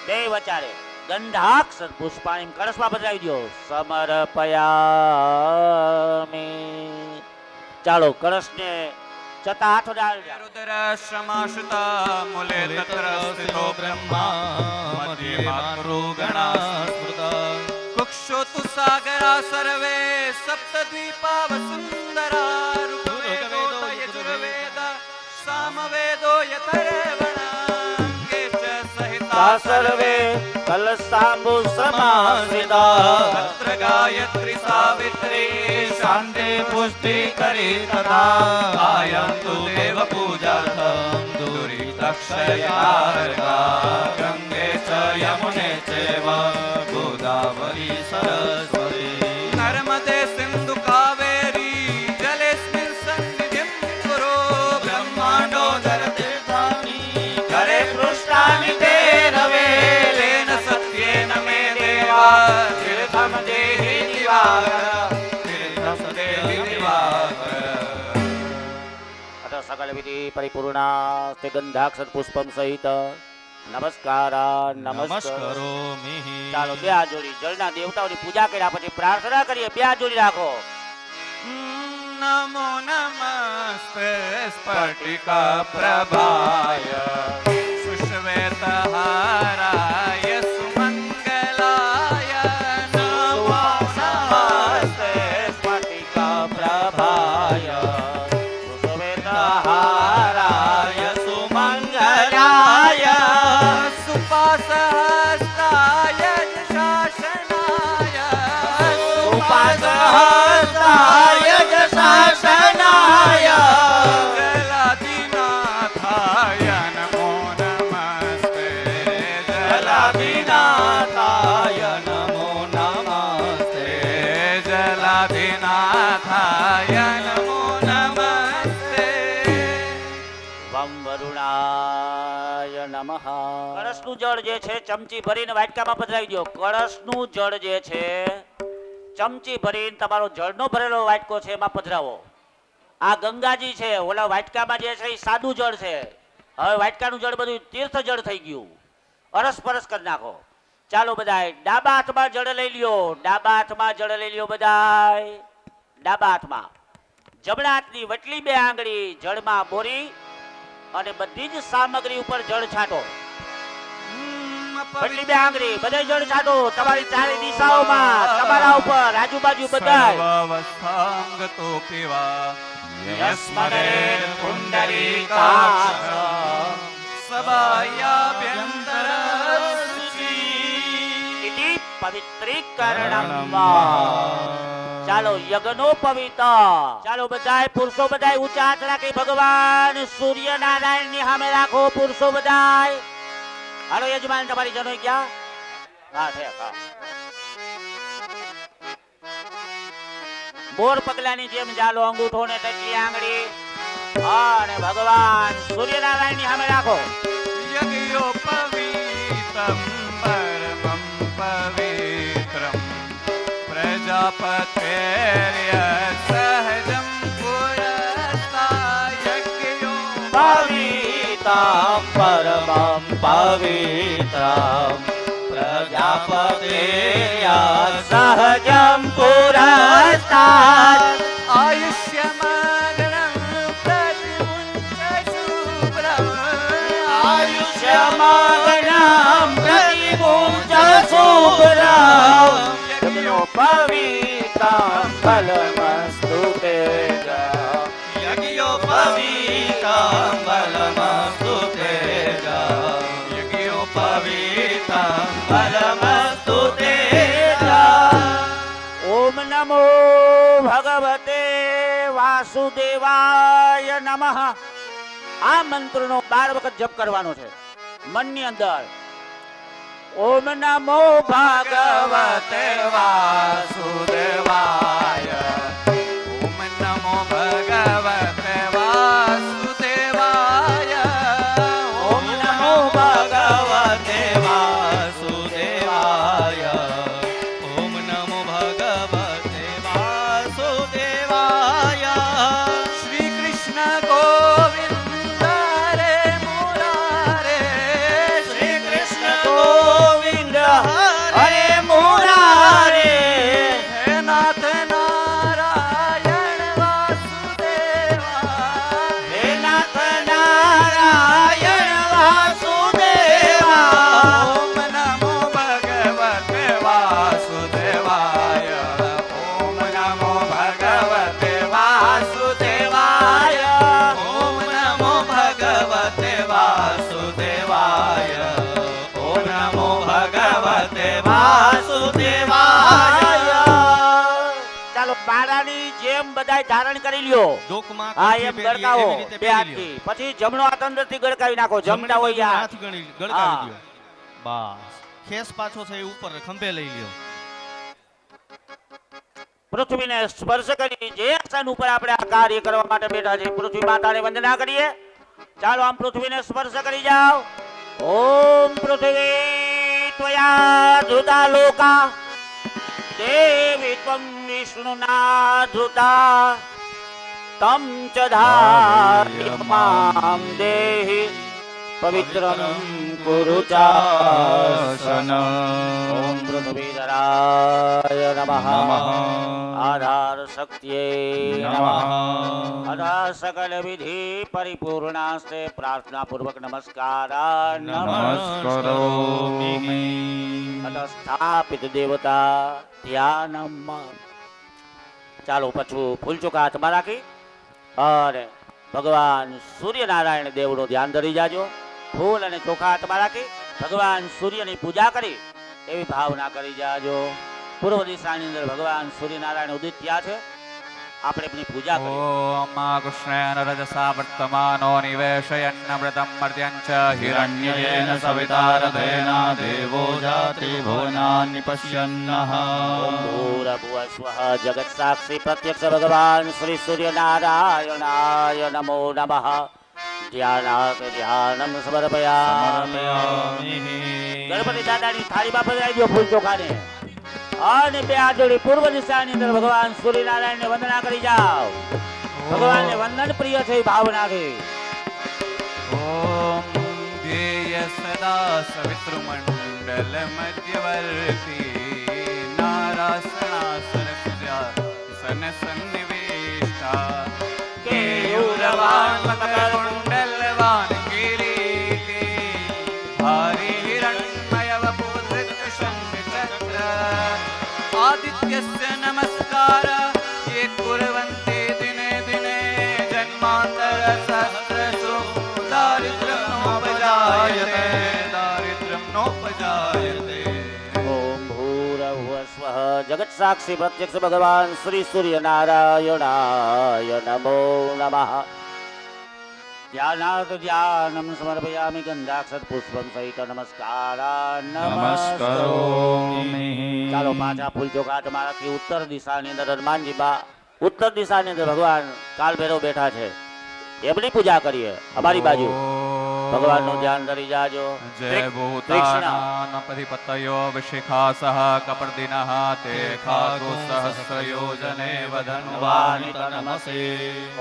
બે વચારે ગંધાક્ષર પુષ્પાણી કળશમાં બદલાવી દો. સમર્પયામિ. ચાલો કળશને ચતા હાથ ડાળ. रुद्रश्रमाश्रिता मूले तत्र स्थितो ब्रह्मा मध्ये मातृगणा कुक्षोतु सागरा सर्वे सप्तद्वीपा वसुन्धरा ऋग्वेदो यजुर्वेद सामवेदो यथर्वणाङ्गे च सहिता સર્વે કલશાંબુ સમાશ્રિતા. तत्र गायत्री सावित्री शान्ति पुष्टि करी तथा आयन्तु देव पूजार्थं दुरितक्षयकारका गंगे च यमुने चैव गोदावरी सरस्वती नर्मदे सिन्धु कावेरी जलेऽस्मिन् सन्निधिं कुरु ब्रह्माण्डो धरतीर्थानि करे पृष्ठानि ते रवे तेन सत्येन मे देवा तीर्थं देहि दिवाकर तीर्थं देहि दिवाकर. અથ સકલ વિધિ પરિપૂર્ણા તે ગંધાક્ષર પુષ્પમ સહિત નમસ્કાર નમસ્કાર. નમસ્કારોમિ. ચાલો બે હાથ જોડી જળના દેવતાઓની પૂજા કર્યા પછી પ્રાર્થના કરીએ. બે હાથ જોડી રાખો. नमो नमस्ते स्फटिका प्रभाय श्वेतहाराय सुमङ्गलाय नमो नमस्ते स्फटिकप्रभाय श्वेतहाराय सुमङ्गलाय सुपासहस्ताय शासनाय सुपासहस्ताय शासनाय जलाधिनाथाय नमो नमस्ते जलाधिनाथाय नमो नमस्ते जलाधिनाथाय नमो नमस्ते વમ વરુણાય નમઃ કળશનું જળ જે છે ચમચી ભરીને વાટકામાં પધરાવી દો. કળશનું જળ જે છે ચમચી ભરીને તમારો જળનો ભરેલો વાટકો છે એમાં પધરાવો. આ ગંગાજી છે, ઓલા વાટકામાં જે છે એ સાદું જળ છે. હવે વાટકાનું જળ બધું તીર્થ જળ થઈ ગયું. અરસ પરસ કરી નાખો. ચાલો બધાય ડાબા હાથમાં જળ લઈ લ્યો. ડાબા હાથમાં જળ લઈ લ્યો બધાય. ડાબા હાથમાં જમણા હાથની વટલી બે આંગળી જળમાં બોરી અને બધી જ સામગ્રી ઉપર જળ છાંટો. વટલી બે આંગળી બધે જળ છાંટો. તમારી ચારે દિશાઓમાં, તમારા ઉપર, આજુબાજુ બધાય. સર્વાવસ્થાંગતો પીવા યસ્મરેર પુંડરીકાક્ષ સબાયાભ્યંતર શુચિ ઇતિ પવિત્રીકરણમ વા. ચાલો યજ્ઞનો પવિત્ર. ચાલો બધાય પુરુષો બધાય ઊંચા હાથ રાખી ભગવાન સૂર્યનારાયણ ની સામે રાખો. પુરુષો બધાય હાલો. યજમાન તમારી જનોઈ ક્યાં? હા ઠેક હા. બોર પગલાની જેમ ચાલો અંગૂઠો ને ટચલી આંગળી અને ભગવાન સૂર્યનારાયણ ની સામે રાખો. યજ્ઞોપવીતં પરમં પવિત્રં પ્રજાપતેર્ય સહજં પુરસ્તા યજ્ઞો પવિत्रं परमं पवित्रं प्रजापतेर्य सहजं पुरस्तात् आयुष्यमग्नं प्रतिमुञ्च शुभ्रम् आयुष्यमग्नं प्रतिमुञ्च शुभ्रम् यज्ञोपवीतं फलमस्तु ते યજ્ઞોપવીતં બલમસ્તુ તેજ યજ્ઞોપવીતં फलमस्तु ते ओम नमो भगवते वासुदेवाय नमः. આ મંત્રનો 12 વખત જપ કરવાનો છે મનની અંદર. ઓમ નમો ભગવતે વાસુદેવાય ઓમ નમો ભગવતે વાસુદેવાય ઓમ નમો ભગવતે વાસુદેવાય ઓમ નમો ભગવતે વાસુદેવાય શ્રી કૃષ્ણ ગોવિંદ રે મુરારે શ્રી કૃષ્ણ ગોવિંદ હરે મુરારે હે નાથ નારાયણ વાસુદેવા હે નાથ નારાયણ વાસુદેવા. ઓમ નમો ભગવતે વાસુદેવાય ઓમ નમો ભગવતે વાસુદેવાય ઓમ નમો ભગવતે વાસુદેવાય ઓમ નમો ભગવતે વાસુદેવાય. ચાલો પાડાની જેમ બધાય ધારણ કરી લ્યો. ડોકમાં હા કાઠી એમ પહેરીએ, ગળકાવો એવી રીતે બે પહેરી લ્યો. હાથથી. પછી જમણો હાથ અંદરથી ગળકાવી નાખો. જમતા હોય જમણી યાર. હાથ ગળકાવી દ્યો. બસ ખેસ પાછો છે એ ઉપર ખંભે લઈ લ્યો. પૃથ્વીને સ્પર્શ કરી જે આસન ઉપર આપણે આ કાર્ય કરવા માટે બેઠા છે પૃથ્વી માતાને વંદના કરીએ. ચાલો આમ પૃથ્વીને સ્પર્શ કરી જાઓ. ઓમ પૃથ્વી ત્વયા ધૃતા લોકા દેવી ત્વં વિષ્ણુના ધૃતા તમ ચ ધાર્યમામ દેહિ પવિત્રમ કુરુ ચાસન. ઓમ પૃથ્વીધરાય નમઃ. આધાર શક્તિએ નમઃ. અધા સકલ વિધિ પરિપૂર્ણાસ્તે પ્રાર્થના પૂર્વક નમસ્કાર નમસ્કરોમિ. અથ સ્થાપિત દેવતા ધ્યાનમ. ચાલો પાછું ફૂલ ચોખા હાથમાં રાખી અને ભગવાન સૂર્યનારાયણ દેવનું ધ્યાન ધરી જાજો. ફૂલ અને ચોખા હાથમાં રાખી ભગવાન સૂર્યની પૂજા કરી એવી ભાવના કરી જાજો. પૂર્વ દિશાની અંદર ભગવાન સૂર્યનારાયણ ઉદિત થયા છે. આપણે એમની પૂજા કરીએ. ઓમ કૃષ્ણેન રજસા વર્તમાનો નિવેશયન્નમૃતમ મર્ત્યં ચ હિરણ્યયેન સવિતારથેના દેવો જાતિ ભુવનાનિ પશ્યન્નઃ. ઓમ ભૂરભુવઃ સ્વઃ જગત સાક્ષી પ્રત્યક્ષ ભગવાન શ્રી સૂર્યનારાયણાય નમો નમઃ. ધ્યાનાર્થ ધ્યાનમ સમર્પયામિ. ગણપતિ દાદાની થાળીમાં પધરાવી દો ફૂલ ચોખાને અને બે હાથ જોડી પૂર્વ દિશાની અંદર ભગવાન સૂર્યનારાયણને વંદના કરી જાઓ. ભગવાનને વંદન પ્રિય છે એ ભાવનાથી. ઓમ ધ્યેય સદા સવિતૃમંડલ મધ્યવર્તી નારાસણાસન સન સન્નિવેષ્ટા કેયુરવાન મકરકુંડલવાન કિરીટી ભારી હિરણ્મય વપુધૃત શંખચક્ર આદિત્યસ્ય નમસ્કાર ये कुर्वन्ति दिने दिने जन्मान्तर सहस्रसु दारिद्र्यं नोपजायते दारिद्र्यं नोपजायते. ઓમ ભૂરભુવઃ સ્વઃ જગત સાક્ષી પ્રત્યક્ષ ભગવાન શ્રી સૂર્યનારાયણાય નમો નમઃ. ધ્યાનાર્થ ધ્યાનમ સમર્પયામિ. ગંધાક્ષર પુષ્પમ સહિત નમસ્કાર નમસ્કરોમિ. ચાલો પાછા ફૂલ ચોખા હાથમાં રાખી ઉત્તર દિશાની અંદર હનુમાનજી બા ઉત્તર દિશાની અંદર ભગવાન કાલ ભૈરવ બેઠા છે એમની પૂજા કરીએ. અમારી બાજુ ભગવાનનું ધ્યાન ધરી જાજો. जय भूतानापतिपतयो विशिखासः कपर्दिनः ते खागो सहस्रयोजने वधन्वानि तनमसे.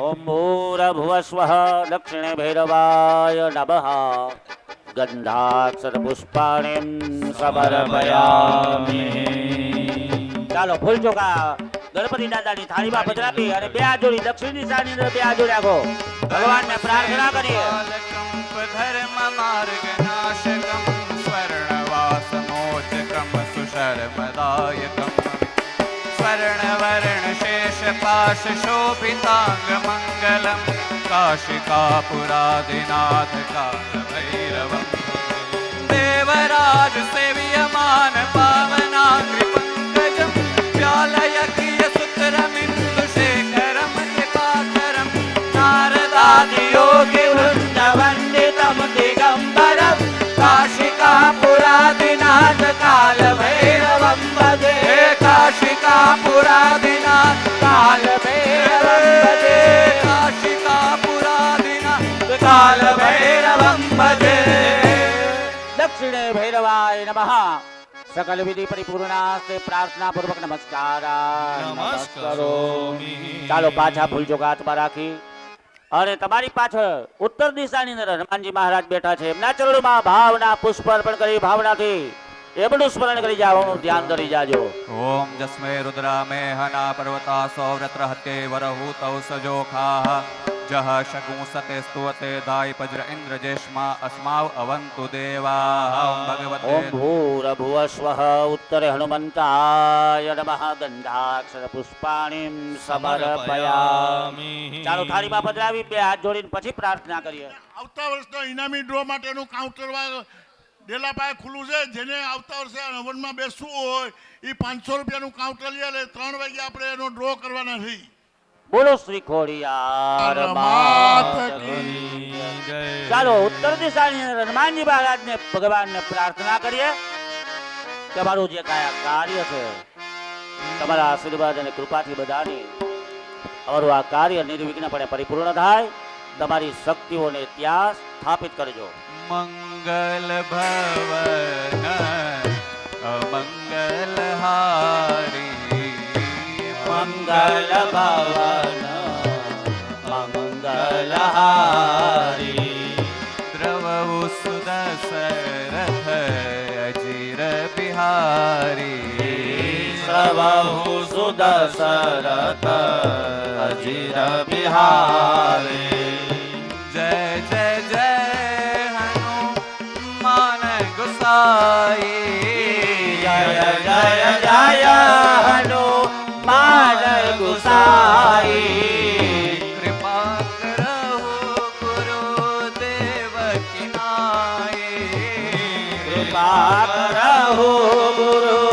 ઓમ ભૂરભુવઃ સ્વઃ દક્ષિણે ભૈરવાય નમઃ. ગંધાક્ષર પુષ્પાણિમ સમર્પયામિ. ચાલો ફૂલ ચોખા ગણપતિ દાદાની થાળીમાં પધરાવી અને બે હાથ જોડી દક્ષિણ દિશાની અંદર બે હાથ જોડી રાખો. ભગવાનને પ્રાર્થના કરીએ. धर्म मार्ग नाशकम स्वर्णवासमोचकम सुशर्मदायकम स्वर्णवर्ण शेष पाश शोभितांग मंगलम काशिकापुरादिनाथ कालभैरवम देवराज सेव्यमान पावनाग्रि पंकजम व्यालयकीय सुतरमिन्दुशेखरम कृपाकरम नारदादि योगी वृंदवन्दितम दिगंबरम काशिकापुरादिनाथ कालभैरवम भजे. काशिकापुरादिनाथ कालभैरवम भजे. काशिकापुरादिनाथ कालभैरवम भजे. दक्षिणे भैरवाय नमः. सकल विधि परिपूर्णास्ते प्रार्थना पूर्वक नमस्कार નમસ્કરોમિ. ચાલો પાછા ફૂલ ચોખા હાથમાં રાખી અને તમારી પાછળ ઉત્તર દિશાની અંદર હનુમાનજી મહારાજ બેઠા છે. એમના ચરણોમાં ભાવના પુષ્પ અર્પણ કરી ભાવનાથી એમનું સ્મરણ કરી જાઓ. ધ્યાન ધરી જાજો. ओम जस्मै रुद्रामे हना पर्वता सौव्रत्र हते वरहूतौ सजोखाः जह शगुंसते स्तुवते दाय पज्र इंद्र जेष्मा अस्माव अवन्तु देवाः. ओम भगवते ઓમ ભૂરભુવઃ સ્વઃ ઉત્તરે હનુમંતાય નમઃ. ગંધાક્ષર પુષ્પાણિમ સમર્પયામિ. ચાલો થાળીમાં પધરાવી બે હાથ જોડીને પછી પ્રાર્થના કરીએ. આવતા વર્ષનો ઇનામી ડ્રો માટેનું કાઉન્ટર ડેલા પાસે ખુલ્લું છે. જેને આવતા વર્ષે હવનમાં બેસવું હોય એ 500 રૂપિયાનું કાઉન્ટર લઈ લે. 3 વાગે આપણે એનો ડ્રો કરવાના છીએ. બોલો શ્રી ખોડિયાર માત કી. ચાલો ઉત્તર દિશાની અંદર હનુમાનજી મહારાજને ભગવાનને પ્રાર્થના કરીએ કે અમારું જે કાંઈ કાર્ય છે તમારા આશીર્વાદ અને કૃપાથી બધાની અમારું આ કાર્ય નિર્વિઘ્નપણે પરિપૂર્ણ થાય. તમારી શક્તિઓને ત્યાં સ્થાપિત કરજો. मंगल भवन अमंगल हारी મંગલ ભવન મંગલહારી द्रवऊ દશરથ અજીર બિહારે જય જય જય હનુમાન ગુસાઈ જય જય જય હનુમાન ગુસાઈ કૃપા કરો ગુરુદેવ કિનાય કૃપા કરહો ગુરુ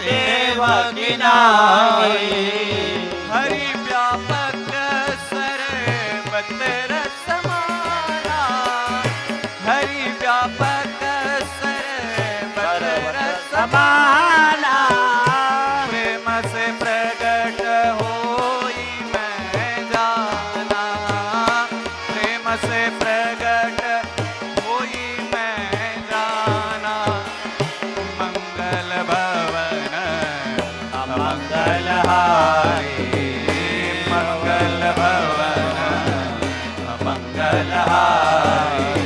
દેવ કિનારે હરિ વ્યાપક સર્વત્ર સમાના હરિ વ્યાપક સર્વત્ર સમાના પ્રેમ સે પ્રગટ હોઈ મેં જાના પ્રેમ સે પ્રગટ હોઈ મેં જાના મંગલ ભવન મંગલ હારી મંગલ ભવન મંગલ હારી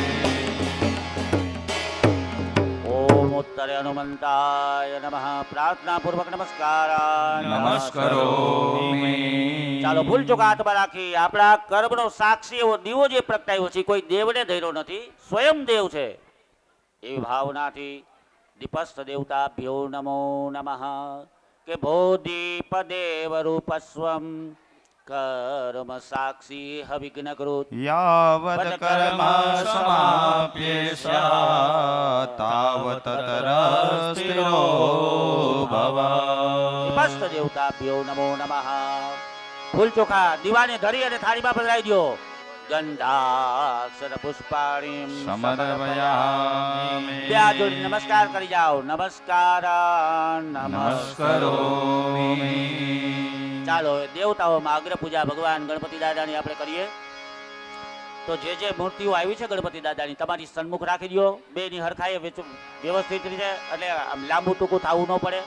ઓમ ઉત્તરે હનુમંતાય નમઃ પ્રાર્થના પૂર્વક નમસ્કાર નમસ્કારોમિ. ચાલો ભૂલ ચૂક હાથમાં રાખી આપણા કર્મનો સાક્ષી એવો દીવો જે પ્રગટાયો છે કોઈ દેવને ધર્યો નથી સ્વયં દેવ છે એવી ભાવનાથી દીપસ્થ દેવતાભ્યો નમો નમઃ કે ભો દીપ દેવ રૂપસ્વમ કર્મ સાક્ષી હવિઘ્ન કૃત યાવત કર્મ સમાપ્યેષ્યા તાવત તરસ્થિરો ભવ. દીપસ્થ દેવતાભ્યો નમો નમઃ ફૂલ ચોખા દીવાને ધરી અને થાળીમાં પધરાવી દો ગંધાક્ષર પુષ્પાણીમ સમર્પયામિ. બે હાથ જોડી નમસ્કાર કરી જાઓ નમસ્કાર નમસ્કારોમિ. ચાલો દેવતાઓમાં અગ્ર પૂજા ભગવાન ગણપતિ દાદાની આપણે કરીએ તો જે જે મૂર્તિઓ આવી છે ગણપતિ દાદાની તમારી સન્મુખ રાખી દો બેની હરખાએ વ્યવસ્થિત રીતે એટલે આમ લાંબુ ટૂંકું થવું ન પડે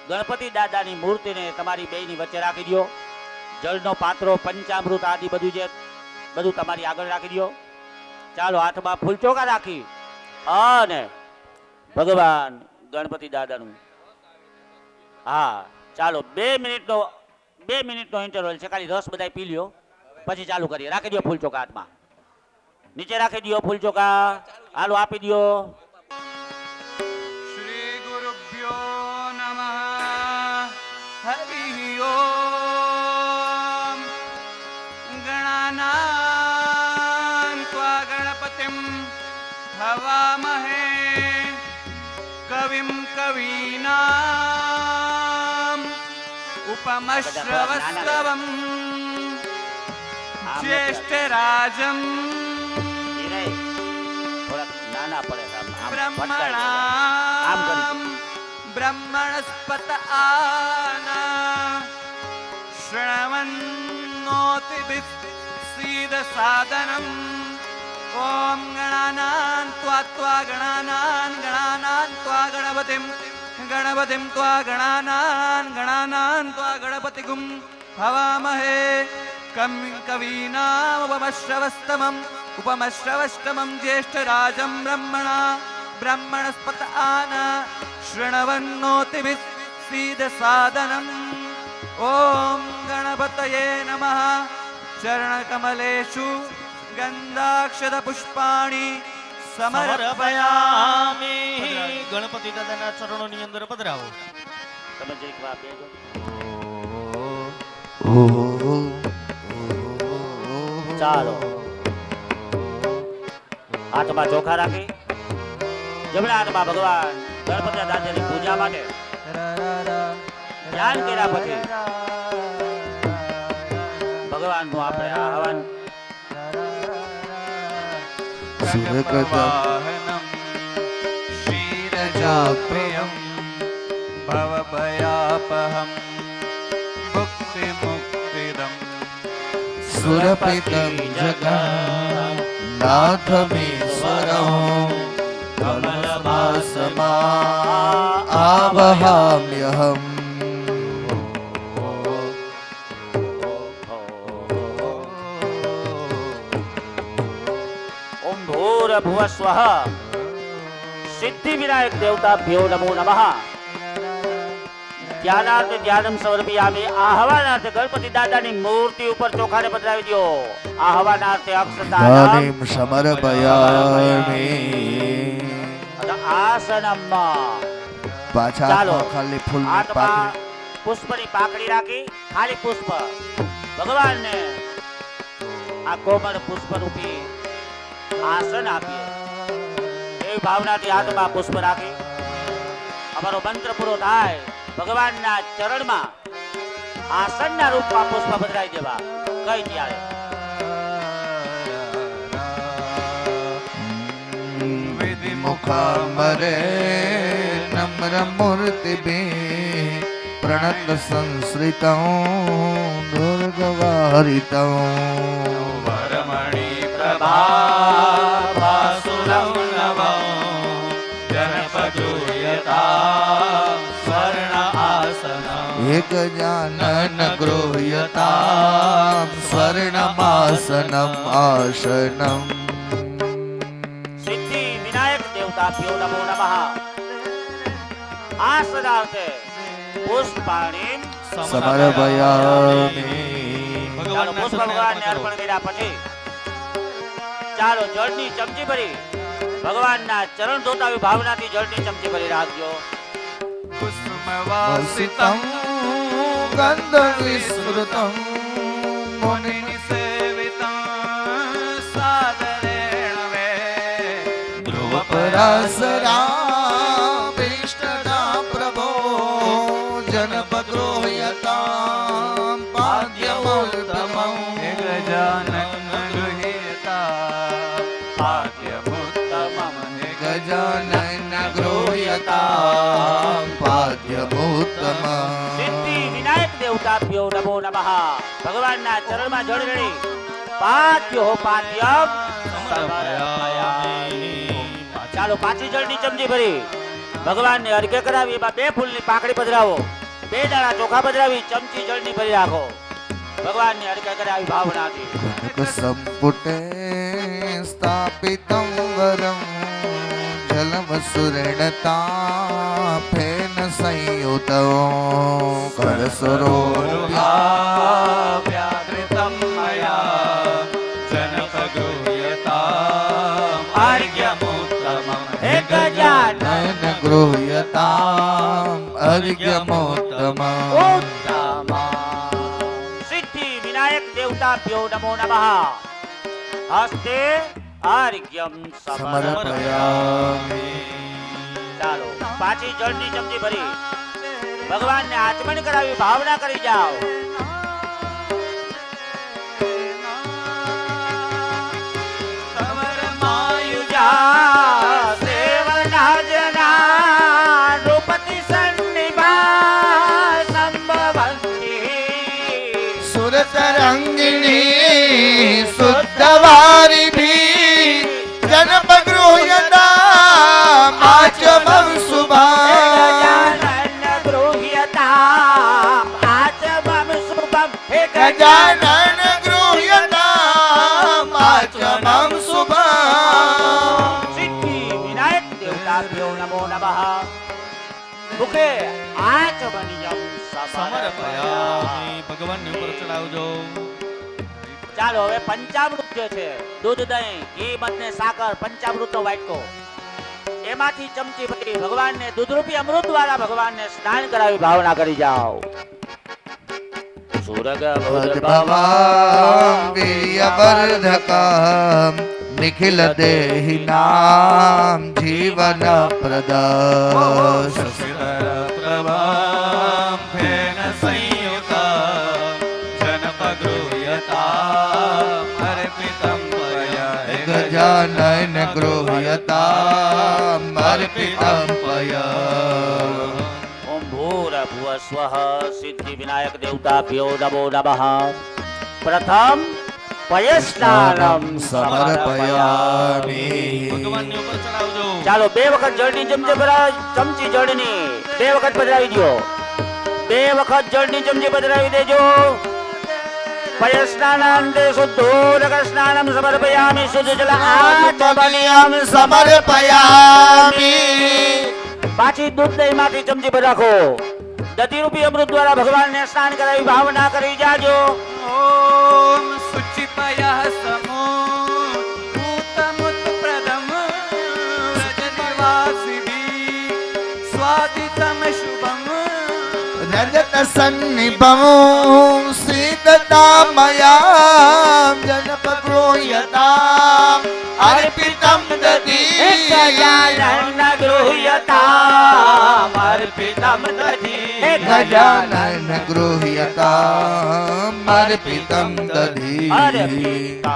ગણપતિ દાદાની મૂર્તિને તમારી બેની વચ્ચે રાખી દો જળનો પાત્રો પંચામૃત આદિ બધું તમારી આગળ રાખી દો ચાલો હાથમાં ફૂલચોકા રાખી અને ભગવાન ગણપતિ દાદાનું હા ચાલો 2 મિનિટનો ઇન્ટરવલ છે ખાલી રસ બધાય પી લ્યો પછી ચાલુ કરીએ રાખી દો ફૂલચોકા હાથમાં નીચે રાખી દો ફૂલચોકા હાલો આપી દો શ્રી ગુરુભ્યો નમઃ હરિ ઓમ ગણાનાં ત્વા ગણપતિં હવામહે કવિં કવીનાં ઉપમશ્રવસ્તવં જ્યેષ્ઠરાજં ધીરે થોડાક નાના પડે છે આમ ભટકાય છે. આમ બ્રહ્મણામ કરી બ્રહ્મણસ્પત આના શ્રવન્નોતિભિः सीद साधनम् ॐ गणानां त्वा गणानां त्वा गणपतिं त्वा गणानां त्वा गणपतिगुं हवामहे कवीनामुपमश्रवस्तमं ज्येष्ठराजं ब्रह्मणस्पत आना शृण्वन्नोतिभिः सीद सादनम् ॐ गणपतये नमः चरणकमलेषु गन्धाक्षत पुष्पाणि સમર્પયામિ. ગણપતિ દાદાના ચરણોની અંદર પધરાવો. તમે જરીક વાર બેસો. ચાલો હાથમાં ચોખા રાખી જમણા હાથમાં ભગવાન ગણપતિ દાદાની પૂજા માટે ધ્યાન કર્યા પછી ભગવાનનું આપણે આહવાન वाहनम क्षीरजाप्रियं भवभयापहं मुक्तिमुक्तिदं सुरपितं जगन्नाथमीश्वरं कमलवासमा आवहाम्यहम्. ओम भूर्भुवस्वः सिद्धि विनायक देवताभ्यो नमो नमः. ધ્યાનાર્થે ધ્યાનમ સમર્પયામિ. આહવાનાર્થે ગણપતિ દાદાની મૂર્તિ ઉપર ચોખાને પધરાવી દો. આહવાનાર્થે અક્ષતાનમ ધ્યાનીમ સમર્પયામિ. આસનમ. પાછા ચાલો. હાથમાં ખાલી ફૂલની હાથમાં પાકડી. પુષ્પની પાકડી રાખી ખાલી પુષ્પ ભગવાનને આ કોમળ પુષ્પ રૂપી આસન આપીએ. એવી ભાવનાથી હાથમાં પુષ્પ રાખી અમારો મંત્ર પૂરો થાય ભગવાનના ચરણમાં આસનના રૂપમાં પુષ્પ પધરાવી દેવા. કઈ ત્યારે મુખામરે નમ્ર મૂર્તિ પ્રણત સંસ્કૃતં દુર્ગવારિતં વરમણી પ્રભાભાસુરં નવં જનપદુયતા સ્વર્ણ આસનં એક જાનન ગૃહ્યતામ સ્વર્ણમાસનમ આસનમ. સિદ્ધિ વિનાયક દેવતાભ્યો નમો નમઃ. આસનાર્થે પુષ્પાણીમ સમર્પયામિ. ચાલો પુષ્પ ભગવાનને અર્પણ કર્યા પછી ચાલો જળની ચમચી ભરી ભગવાનના ચરણ ધોતા આવી ભાવનાથી જળની ચમચી ભરી રાખજો. કુસુમવાસિતં ગંધ વિસ્મૃતં મુનિ સેવિતં સાદરેણ વે પરાસરાભીષ્ટદા પ્રભો જનપદ્રોહ્યતાં પાદ્યમુત્તમં. ગજાનન ગૃહ્યતા પાદ્યમુત્તમં ગજાનન ગૃહ્યતાં પાદ્યમુત્તમં. સિદ્ધિ વિનાયક દેવતાભ્યો નમો નમઃ. ભગવાનના ચરણમાં જળ રેડી પાદ્યો પાદ્યમ સમર્પયામિ. ચાલો પાછી જળની ચમચી ભરી ભગવાનને અર્ઘ્ય કરાવી એમાં 2 ફૂલની પાકડી પધરાવો. 2 દાણા ચોખા પધરાવી ચમચી જળની ભરી રાખો. ભગવાનને અર્ઘ્ય કરાવી ભાવનાથી સંપુટે સ્થાપિतं વરં જલમસુરણતા ફેન સંયુતં કરસરોરૂપ્યા વ્યાકૃતં મયા જનપગૃહ્યતામ આર્યમુત્તમં હે ગજાનન ગૃહ્યતામ અર્ઘ્યમોત્તમં. સિદ્ધિ વિનાયક દેવતાભ્યો નમો નમઃ. હસ્તે આર્ઘ્યમ સમર્પયામિ. ચાલો પાછી જળની ચમચી ભરી ભગવાનને આચમન કરાવી ભાવના કરી જાઓ. માયુજા સેવના જના રૂપતિ સન્નિભા સંભવંતિ. સુરતરંગિણી શુદ્ધવારિભી જનપગૃહ્યતામ આચમં શુભં. ગજાનન ગૃહ્યતામ આચમં શુભં. સિદ્ધિ વિનાયક દેવતાભ્યો નમો નમઃ. મુખે આચમનિયમ સમર્પયામિ. ભગવાનની ઉપર ચડાવજો. ચાલો હવે પંચામૃત જે છે દૂધ દહીં ઘી મધ ને સાકર પંચામૃતનો વાટકો એમાંથી ચમચી ભરી ભગવાનને દૂધરૂપી અમૃત દ્વારા ભગવાનને સ્નાન કરાવી ભાવના કરી જાઓ. સુરગ ભવામ વીર્યવર્ધકમ નિખિલ દેહિનામ જીવન પ્રદા. પ્રભામ ફેન સંયુતા જનપગૃહ્યતામ અર્પિતં મયા ગજાનન ગૃહ્યતામ અર્પિતં પયા. ઓમ ભૂરભુવ સ્વઃ. સિદ્ધિ વિનાયક દેવતાભ્યો નમો નમઃ. પ્રથમ પયસ્નાનમ સમર્પયામિ. ભગવાનની ઉપર ચડાવજો. ચાલો 2 વખત જળની ચમચી ચમચી જળની 2 વખત પધરાવી દો. 2 વખત જળની ચમચી પધરાવી દેજો. પયસ્નાનાંતે શુદ્ધોદક સ્નાનમ સમર્પયામિ. શુદ્ધ જલ આચમનિયમ સમર્પયામિ. પાછી દૂધ દહીં માંથી ચમચી પર રાખો. દધિરૂપી અમૃત દ્વારા ભગવાનને સ્નાન કરાવી ભાવના કરી જાજો. ઓમ શુચિપયઃ સમો ભૂતમુત્પ્રદમ વ્રજનિવાસિભિ સ્વાદિતમ શુભમ રજત સન્નિભં સીતતામયાં જનપગૃહ્યતાં અર્પિતં દધી ગજાનન ગૃહ્યતામ અર્પિતમ દધી. ગજાનન ગૃહ્યતામ અર્પિતં દધી અર્પિતમ.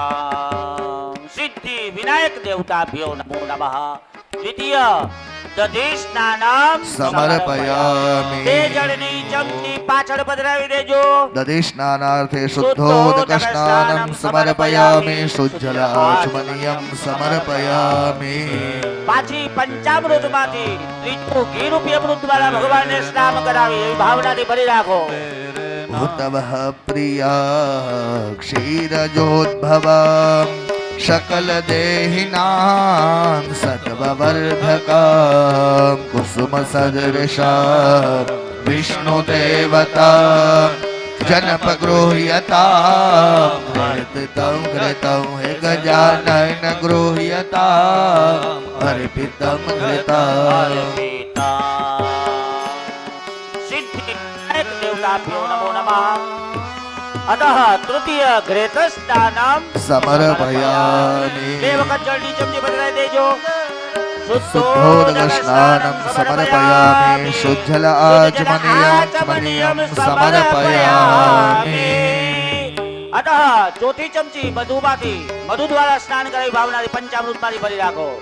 સિદ્ધિ વિનાયક દેવતાભ્યો નમો નમઃ. દ્વિતીય દધી સ્નાનમ સમર્પયામિ. બે જળની ચમચી પાછળ પધરાવી દેજો. દધી સ્નાનાર્થે શુદ્ધોદક સ્નાનમ સમર્પયામિ. શુજ્જલ આચમનીયમ સમર્પયામિ. પાછી પંચામૃતમાંથી ત્રીજું ઘી રૂપી અમૃત દ્વારા ભગવાનને સ્નાન કરાવી એવી ભાવનાથી ભરી રાખો. ભૂતવઃ પ્રિયા ક્ષીરજોદ્ભવં શકલ દેહિનાં સત્વવર્ધકં કુસુમ સદૃશં વિષ્ણુદેવતા જનપગૃહ્યતાં ઘૃતિतं ઘૃतं હે ગજાનન ગૃહ્યતાં અર્પિतं ઘૃતં. સિદ્ધિ વિનાયક દેવતાભ્યો નમો નમઃ. અતઃ તૃતીય ઘૃત સ્નાનમ સમર્પયામિ. બે વખત જળની ચમચી પધરાવી દેજો. શુદ્ધોદક સ્નાનમ સમર્પયામિ. શુજ્જલ આચમનીયમ સમર્પયામિ. અતઃ ચોથી ચમચી મધુમાંથી મધુ દ્વારા સ્નાન કરાવી ભાવનાથી પંચામૃતમાંથી ભરી રાખો.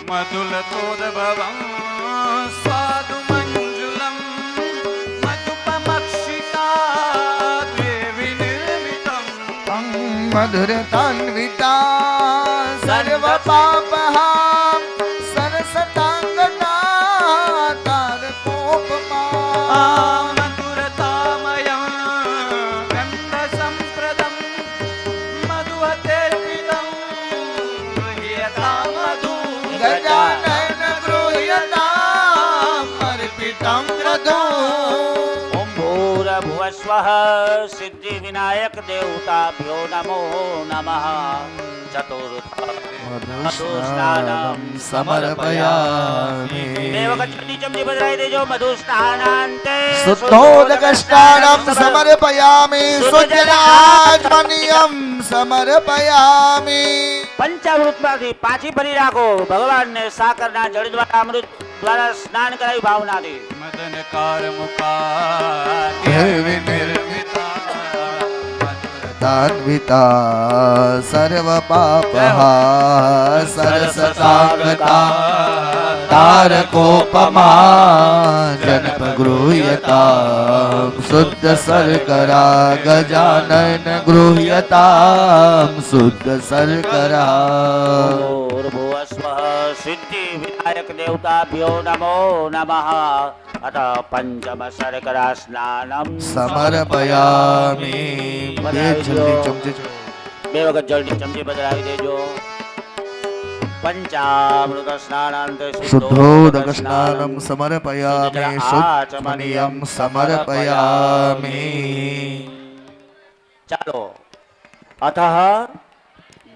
મધુલતોદભવં સ્વાદુમંજુલં મધુપમક્ષિતા દેવી નિર્મિતં મધુરતાન્વિતા સર્વ પાપહાં સરસતાંગના તારકોપમા. મધુરતામયં ગંધસંપ્રદં મધુહતેર્પિતં ગૃહ્યતા મધુ ગજાનન ગૃહ્યતામ અર્પિતં મધું. ઓમ ભૂરભુવસ્વઃ. સિદ્ધિ વિનાયક દેવતાભ્યો નમો નમઃ. ચતુર્થ મધુસ્નાનમ સમર્પયામિ. બે વખત જળની ચમચી પધરાવી દેજો. મધુ સ્નાનાંતે શુદ્ધોદક સ્નાનમ સમર્પયામિ. શુજ્જલ આચમનીયમ સમર્પયામિ. પંચામૃતમાંથી પાછી ભરી રાખો. ભગવાનને સાકરના જળ દ્વારા અમૃત દ્વારા સ્નાન કરાવી ભાવનાથી. મદનકાર મુખા દેવી નિર્મિતા તાન્વિતા સર્વ પાપહા સરસતાંગતા તારકોપમા જનપગૃહ્યતામ શુદ્ધ શર્કરા ગજાનન ગૃહ્યતામ શુદ્ધ શર્કરા. ભૂર્ભુવસ્વઃ. સિદ્ધિ વિનાયક દેવતાભ્યો નમો નમઃ. અથ પંચમ શર્કરા સ્નાનમ સમર્પયામિ. બે જલ્દી ચમચી બે વખત જળની ચમચી પધરાવી દેજો. પંચામૃત સ્નાનાંતે શુદ્ધોદક સ્નાનમ સમર્પયામિ. શુદ્ધમનિયમ સમર્પયામિ. ચાલો. અથ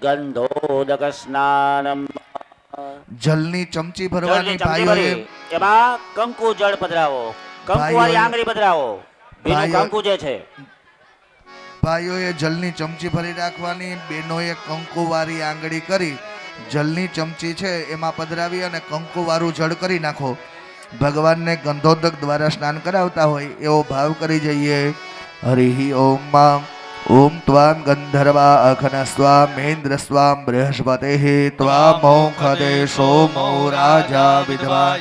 ગંધોદક સ્નાનમ. જલની ચમચી ભરવાની જળની ચમચી ભાઈઓએ ભરી એમાં કંકુ જળ પધરાવો. કંકુ વાળી ભાઈઓએ- આંગળી પધરાવો. ભીનું ભાઈઓ- કંકુ જે છે ભાઈઓએ જલની ચમચી ભરી રાખવાની. બહેનોએ કંકુવાળી આંગળી કરી જલની ચમચી છે એમાં પધરાવી અને કંકુવાળું જળ કરી નાખો. ભગવાનને ગંધોદક દ્વારા સ્નાન કરાવતા હોય એવો ભાવ કરી જઈએ. હરિ ઓમ. ઓમ ત્વામ ગંધર્વા અખન સ્વામેન્દ્ર સ્વામ બૃહસ્પતે ત્વામોખદે સોમો રાજા વિધવા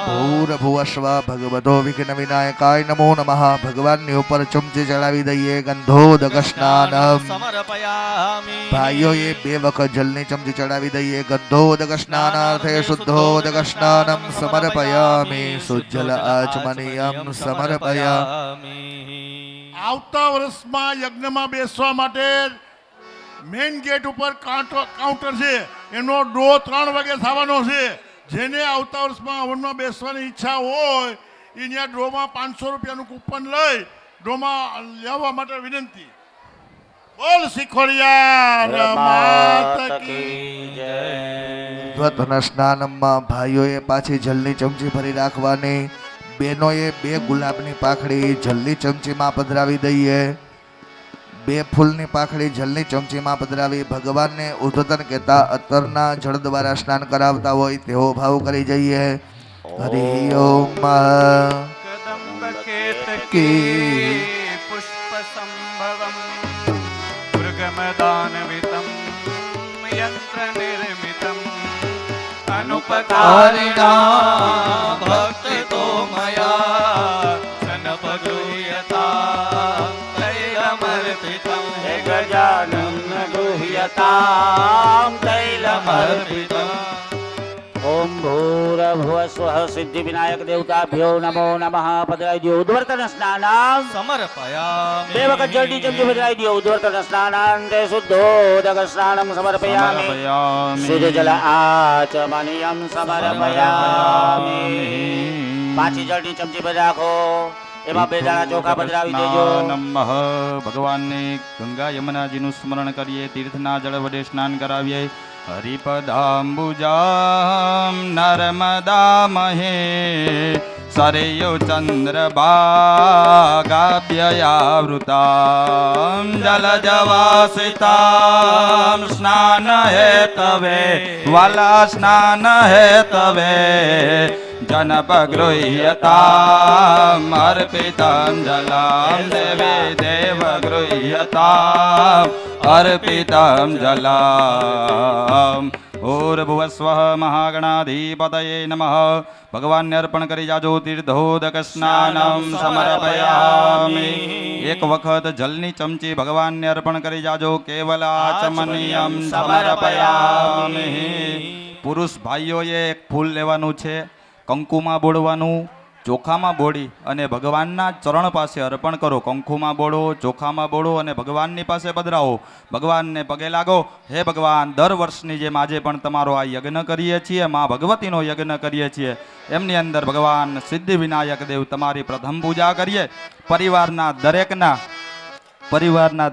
ભૂરભુવસ્વ ભગવતો વિઘ્ન વિનાયકાય નમો નમઃ. ભગવાનની ઉપર ચમચી ચડાવી દઈએ. ગંધોદક સ્નાનમ. સમર્પયામિ. ભાઈઓએ બે વખત જલની ચમચી ચડાવી દઈએ. ગંધોદક સ્નાનાર્થે શુદ્ધોદક સ્નાનમ સમર્પયામિ. શુજ્જલ આચમનીયમ સમર્પયામિ. આવતા વર્ષમાં યજ્ઞમાં બેસવા માટે મેઇન ગેટ ઉપર કાઉન્ટર છે. એનો ડ્રો 3 વાગે થવાનો છે. જેને આવતા વર્ષમાં હવનમાં બેસવાની ઈચ્છા હોય એ ત્યાં ડ્રોમાં 500 રૂપિયાનું કૂપન લઈ ડ્રોમાં લેવા માટે વિનંતી. બોલ શીખોડિયા માત કી જય. વ્રતના સ્નાનમાં ભાઈઓએ પાછી જલની ચમચી ભરી રાખવાની, બહેનોએ 2 ગુલાબની પાખડી જલની ચમચીમાં પધરાવી દઈએ. 2 ફૂલની પાખડી જલની ચમચીમાં પધરાવી ભગવાનને ઉદ્ધતન કહેતા અત્તરના જળ દ્વારા સ્નાન કરાવતા હોય તેવો ભાવ કરી જઈએ. હરિ ઓમ કદંબ કેતકી પુષ્પ સંભવમ મૃગમદાનવિતમ યંત્ર નિર્મિતમ અનુપકારિણા ભક્તિતો મયા જનપગૃહ્યતા તૈલમર્પિતમ હે ગજાનન ગૃહ્યતામ તૈલમર્પિતમ. ઓમ ભૂરભુવઃ સ્વઃ સિદ્ધિ વિનાયક દેવતાભ્યો નમો નમઃ. પધરાવી દો ઉદ્વર્તન સ્નાનામ. સમર્પયામિ. 2 વખત જળની ચમચી પધરાવી દો ઉદ્વર્તન સ્નાનાંતે શુદ્ધોદક સ્નાનમ સમર્પયામિ. શુદ્ધ જલ આચમનિયમ સમર્પયામિ. પાછી જળની ચમચી પર રાખો, એમાં 2 દાણા ચોખા પધરાવી દેજો. નમઃ. ભગવાનને ગંગા યમુનાજીનું સ્મરણ કરીએ, તીર્થના જળ વડે સ્નાન કરાવીએ. હરિપદાંબુજામ નર્મદામહે સરયુ ચંદ્રભાગાભ્યયાવૃતામ જલજવાસિતામ સ્નાન હેતવે વાલા સ્નાન હેતવે જનપગૃહ્યતામ અર્પિતમ જલામ દેવે દેવ ગૃહ્યતામ અર્પિતમ જલામ. ભૂર્ભુવસ્વઃ મહાગણાધિપતયે નમઃ. ભગવાનને અર્પણ કરી જાજો તીર્થોદક સ્નાનમ સમર્પયામિ. 1 વખત જલની ચમચી ભગવાનને અર્પણ કરી જાજો કેવલ આચમનિયમ સમર્પયામિ. પુરુષ ભાઈઓએ 1 ફૂલ લેવાનું છે, કંકુમાં બોળવાનું, ચોખામાં બોળી અને ભગવાનના ચરણ પાસે અર્પણ કરો. કંકુમાં બોળો, ચોખામાં બોળો અને ભગવાનની પાસે પધરાવો. ભગવાનને પગે લાગો, હે ભગવાન, દર વર્ષની જેમ આજે પણ તમારો આ યજ્ઞ કરીએ છીએ, મા ભગવતીનો યજ્ઞ કરીએ છીએ, એમની અંદર ભગવાન સિદ્ધિ વિનાયક દેવ તમારી પ્રથમ પૂજા કરીએ. પરિવારના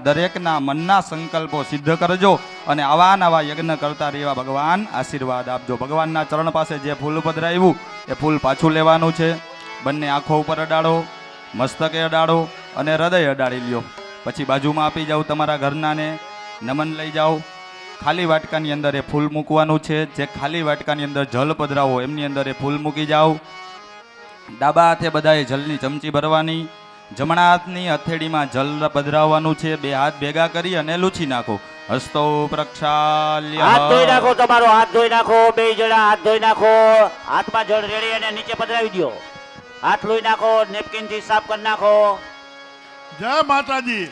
દરેકના મનના સંકલ્પો સિદ્ધ કરજો અને આવા નવા યજ્ઞ કરતા રહેવા ભગવાન આશીર્વાદ આપજો. ભગવાનના ચરણ પાસે જે ફૂલ પધરાવ્યું એ ફૂલ પાછું લેવાનું છે. બંને આંખો ઉપર અડાડો, મસ્તકે અડાડો અને હૃદય અડાડી લ્યો. પછી બાજુમાં આપી જાઓ, તમારા ઘરનાને નમન લઈ જાઓ. ખાલી વાટકાની અંદર એ ફૂલ મૂકવાનું છે. જે ખાલી વાટકાની અંદર જલ પધરાવો એમની અંદર એ ફૂલ મૂકી જાઓ. ડાબા હાથે બધાએ જલની ચમચી ભરવાની, જમણા હાથની હથેળીમાં જલ પધરાવવાનું છે. 2 હાથ ભેગા કરી અને લૂછી નાખો. હસ્તો પ્રક્ષાલ્ય. હાથ ધોઈ નાખો, તમારો હાથ ધોઈ નાખો. 2 જણા હાથ ધોઈ નાખો. હાથમાં જળ રેડી અને નીચે પધરાવી દો. હાથ લોહી નાખો, નેપકિન થી સાફ કરી નાખો. જય માતાજી.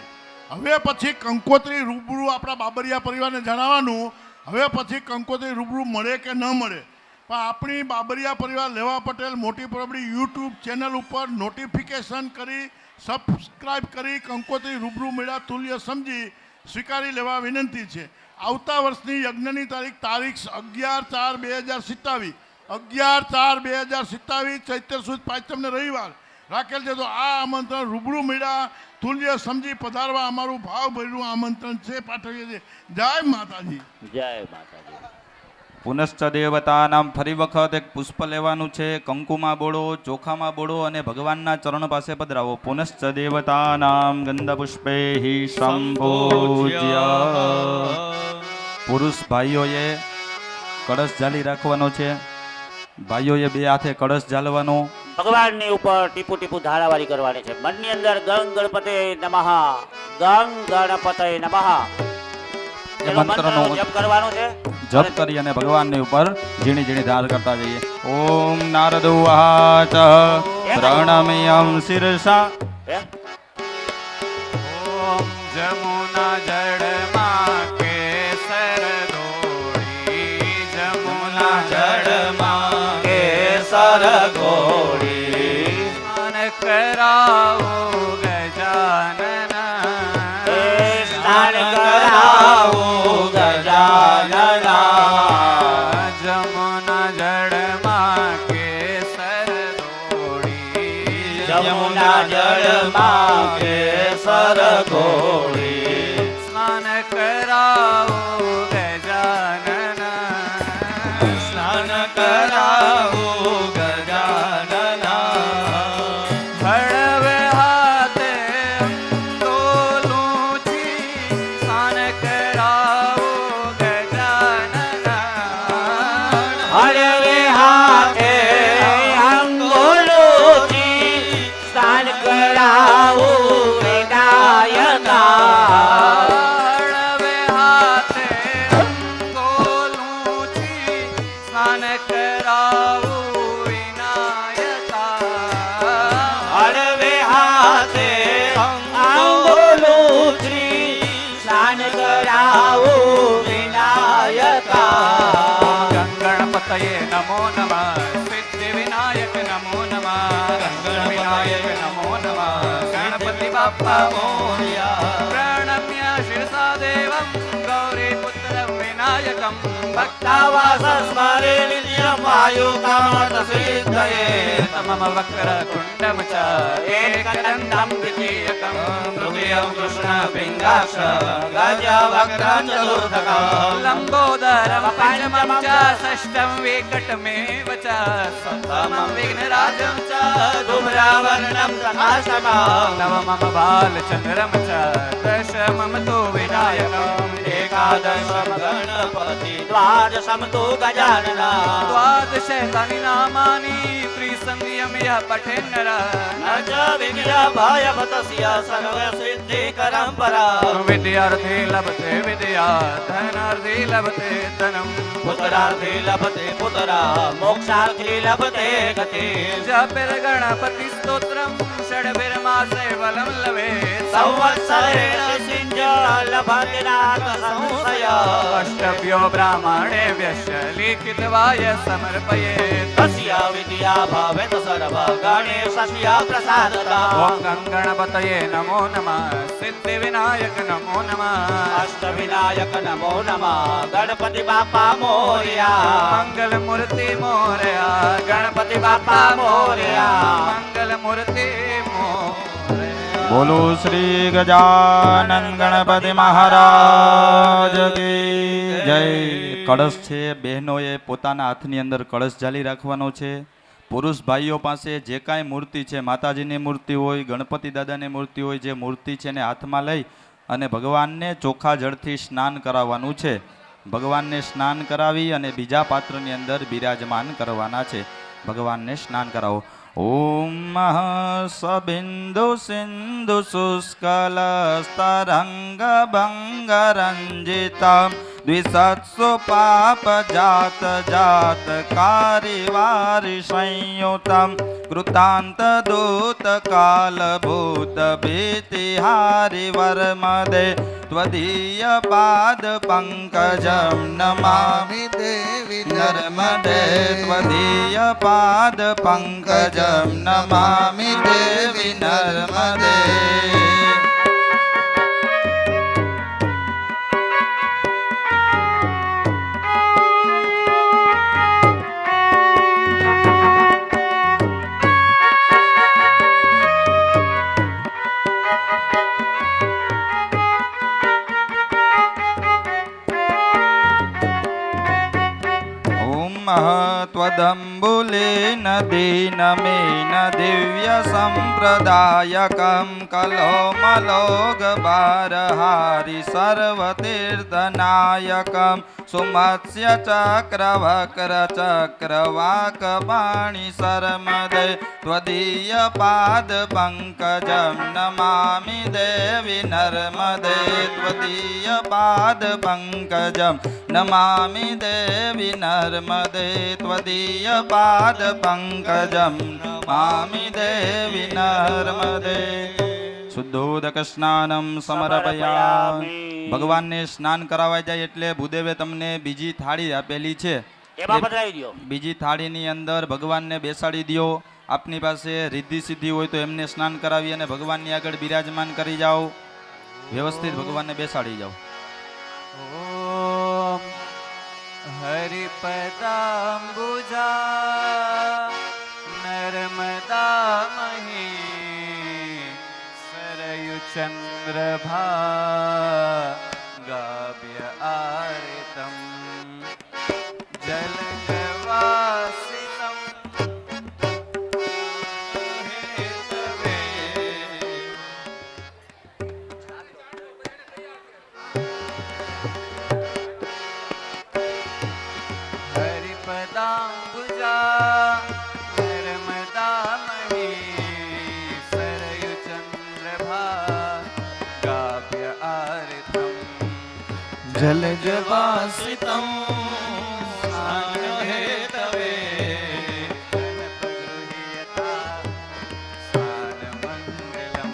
હવે પછી કંકોત્રી રૂબરૂ આપણા બાબરિયા પરિવારને જણાવવાનું. હવે પછી કંકોત્રી રૂબરૂ મળે કે ન મળે, પણ આપણી બાબરિયા પરિવાર લેવા પટેલ મોટી પરબડી યુટ્યુબ ચેનલ ઉપર નોટિફિકેશન કરી સબસ્ક્રાઇબ કરી કંકોત્રી રૂબરૂ મળ્યા તુલ્ય સમજી સ્વીકારી લેવા વિનંતી છે. આવતા વર્ષની યજ્ઞની તારીખ 11/4/2027 11/4/2027 ચૈત્ર સુદ પાંચમને રવિવાર રાખેલ છે. તો આ આમંત્રણ રૂબરૂ મળ્યા તુલ્ય સમજી પધારવા અમારું ભાવભર્યું આમંત્રણ છે, પાઠવીએ છીએ. જય માતાજી. જય માતાજી. પુનશ્ચ દેવતાનામ. ફરી વખત 1 પુષ્પ લેવાનું છે, કંકુમાં બોળો, ચોખામાં બોળો અને ભગવાનના ચરણ પાસે પધરાવો. પુનશ્ચ દેવતાનામ ગંધ પુષ્પે સંપૂજ્ય. પુરુષ ભાઈઓએ કળશ ઝાલી રાખવાનો છે. ભાઈઓએ 2 હાથે કળશ ઝાલવાનો. ભગવાનની ઉપર ટીપુ ટીપુ ધારાવાળી કરવાની છે. મનની અંદર ગંગ ગણપતે નમઃ, ગંગ ગણપતે નમઃ એ મંત્રનો જપ કરવાનો છે. જપ કરી અને ભગવાનની ઉપર ઝીણી ઝીણી ધાર કરતા જઈએ. ઓમ નારદુવાચ પ્રણમયમ શિરસા. ઓમ જમુના જળમાં કેસર દોડી, જમુના જળમાં કેસર ગોળી સ્નાન કરાવો ગજાનન, સ્નાન કરાવો ગજાનના. જમુના જળમાં કે સરગોળી સ્નાન કરાવો ગજાનન સ્નાન કરાવો ગજાનના હળવે હાથે અંગોલુંથી સ્નાન કરાવો ગજાનન હળવે હાથે અંગોલોથી સ્નાન કરાવું વિનાયકા હળવે હાથે અંગોલુંથી સ્નાન કરાવું વિનાયકા હળવે હાથે અંગોલોથી સ્નાન કરાવું વિનાયકા ગણપતયે નમો નમઃ સિદ્ધિ વિનાયક નમો નમઃ ગણ વિનાયક નમો નમઃ ગણપતિ બાપ્પા મોર્યા પ્રણમ્ય શિરસા દેવં ગૌરી પુત્રં વિનાયકં ભક્તાવાસ સ્મરે નિત્યમ વાયુકામત સિદ્ધયે તમમ વક્ર કુંડમ ચ એકદંતમ દ્વિતીયકં તૃતીયં કૃષ્ણ પિંગાક્ષ ગજવક્રં ચતુર્થકં લંબોદરમ પંચમં ચ ષષ્ઠં વિકટમેવ ચ સપ્તમં વિઘ્નરાજં ચ ધૂમ્રવર્ણં તથાસમં નવમમ બાલચંદ્રમ ચ દશમમ તુ વિનાયકમ એકાદશમ ગણપતિ દ્વાદશમ તુ ગજાનના દ્વાદશાनि નામાनि ત્રિસંધ્યમ યઃ પઠેન્ નર ન ચ વિઘ્ન ભયમતસ્ય સર્વસિદ્ધિકરં પરા વિદ્યાર્થી લભતે વિદ્યા ધનાર્થી લભતે ધનમ પુત્રાર્થી લભતે પુત્રા મોક્ષાર્થી લભતે ગતિ જપેર ગણપતિ સ્તોત્રમ ષડભિર્માસે બલમ લવે સંવત્સરેણ સિંજ લભતે નાગ સંશય અષ્ટભ્યો બ્રાહ્મણેભ્યશ્ચ લિખિતવાય સમર્પયેત તસ્ય વિદ્યા ભવેત સર્વ ગણેશસ્ય પ્રસાદતા ઓમ ગણપતયે નમો નમઃ સિદ્ધિ વિનાયક નમો નમઃ અષ્ટવિનાયક નમો નમઃ ગણપતિ બાપા મોર્યા મંગલ મૂર્તિ મોરયા ગણપતિ બાપા મોર્યા મંગલ મૂર્તિ મોરયા બોલો શ્રી ગજાનન ગણપતિ મહારાજ કી જય. કળશ છે, બહેનોએ પોતાના હાથની અંદર કળશ ઝાલી રાખવાનો છે. પુરુષ ભાઈઓ પાસે જે કાંઈ મૂર્તિ છે, માતાજીની મૂર્તિ હોય, ગણપતિ દાદાની મૂર્તિ હોય, જે મૂર્તિ છે એને હાથમાં લઈ અને ભગવાનને ચોખ્ખા જળથી સ્નાન કરાવવાનું છે. ભગવાનને સ્નાન કરાવી અને બીજા પાત્રની અંદર બિરાજમાન કરવાના છે. ભગવાનને સ્નાન કરાવો. ઓમ સબિંદુ સિંધુ શુષ્કલસ્તરંગ ભંગરંજિતમ દ્વિસત્સુ પાપ જાત જાત કારિવારી સંયુતમ કૃતાંત દૂત કાલ ભૂત ભીતિહારી વર્મદે ત્વદીય પાદ પંકજમ નમામિ દેવી નર્મદે ત્વદીય પાદ પંકજમ નમામિ દેવી નર્મદે. त्वदम्बुलेन दीनमेन दिव्यसम्प्रदायकं कलोमलोगभारहारि सर्वतीर्थनायकं सुमत्स्य चक्रवक्रचक्रवाकपाणि शर्मदे त्वदीयपादपङ्कजं नमामि देवि नर्मदे त्वदीयपादपङ्कजं नमामि देवि नर्मदे त्वदीयपादपङ्कजं नमामि देवि नर्मदे. શુદ્ધોદક સ્નાનમ સમર્પયામિ. ભગવાનને સ્નાન કરાવાઈ જાય એટલે ભૂદેવે તમને બીજી થાળી આપેલી છે. એમાં પધરાવી દ્યો. બીજી થાળીની અંદર ભગવાનને બેસાડી દ્યો. આપની પાસે રિદ્ધિ સિદ્ધિ હોય તો એમને સ્નાન કરાવી અને ભગવાનની આગળ બિરાજમાન કરી જાઓ. વ્યવસ્થિત ભગવાનને બેસાડી જાઓ. ઓમ હરિપદાંબુજા નર્મદા મહી चन्द्रभागाभ्य आरितं जलजवासितं हेतवे हरिपदाम्बुजा नर्मदामयी सरयुचन्द्रभागाभ्य आरितं जलजवासितं स्नानहेतवे गणपगृह्यता स्नानमङ्गलं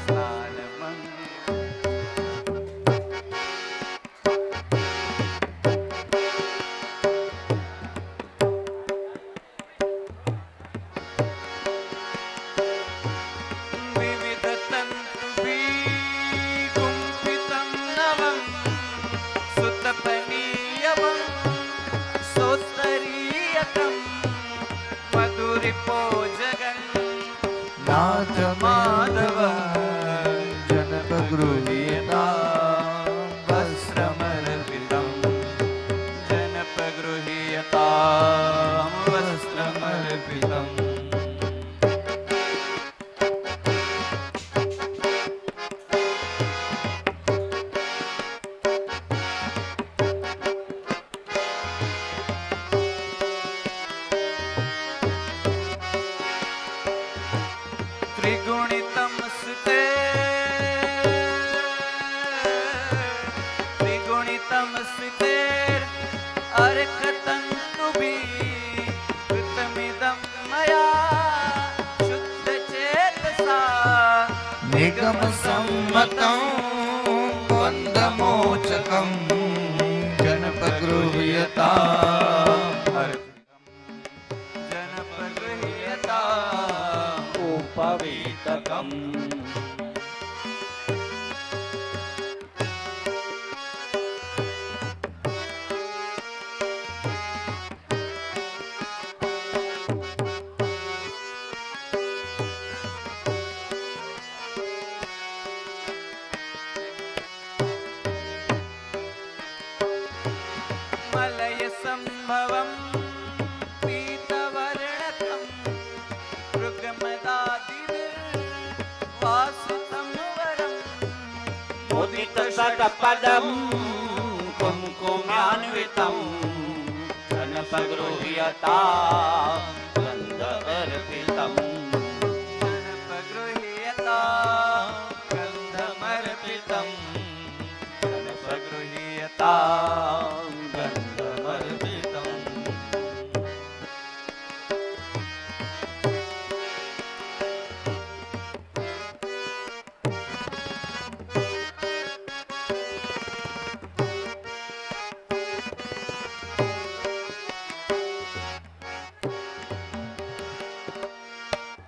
स्नानमङ्गलम् विविधतन्तुभिः गुम्फितं नवं सुतपनीयवं सोत्तरीयकं मधुरिपोजगन् नाथ माधव जनपगृह्यता वस्त्रमर्पितं जनपगृह्यतां वस्त्रमर्पितम् त्रिगुणितं सुते त्रिगुणितं सुतेर् अर्कतन्तुभिः कृतमिदं मया शुद्धचेतसा निगमसम्मतं बन्धमोचकं जनपगृह्यता जनपगृह्यता उपवीतकम् मलयसम्भवं पीतवर्णकं मृगमदादिभिर्वासितं वरं मुदितशतपदं कुङ्कुमान्वितं जनपगृह्यता गन्ध अर्पितं जनपगृह्यता गन्धमर्पितं जनपगृह्यता गन्धमर्पितम्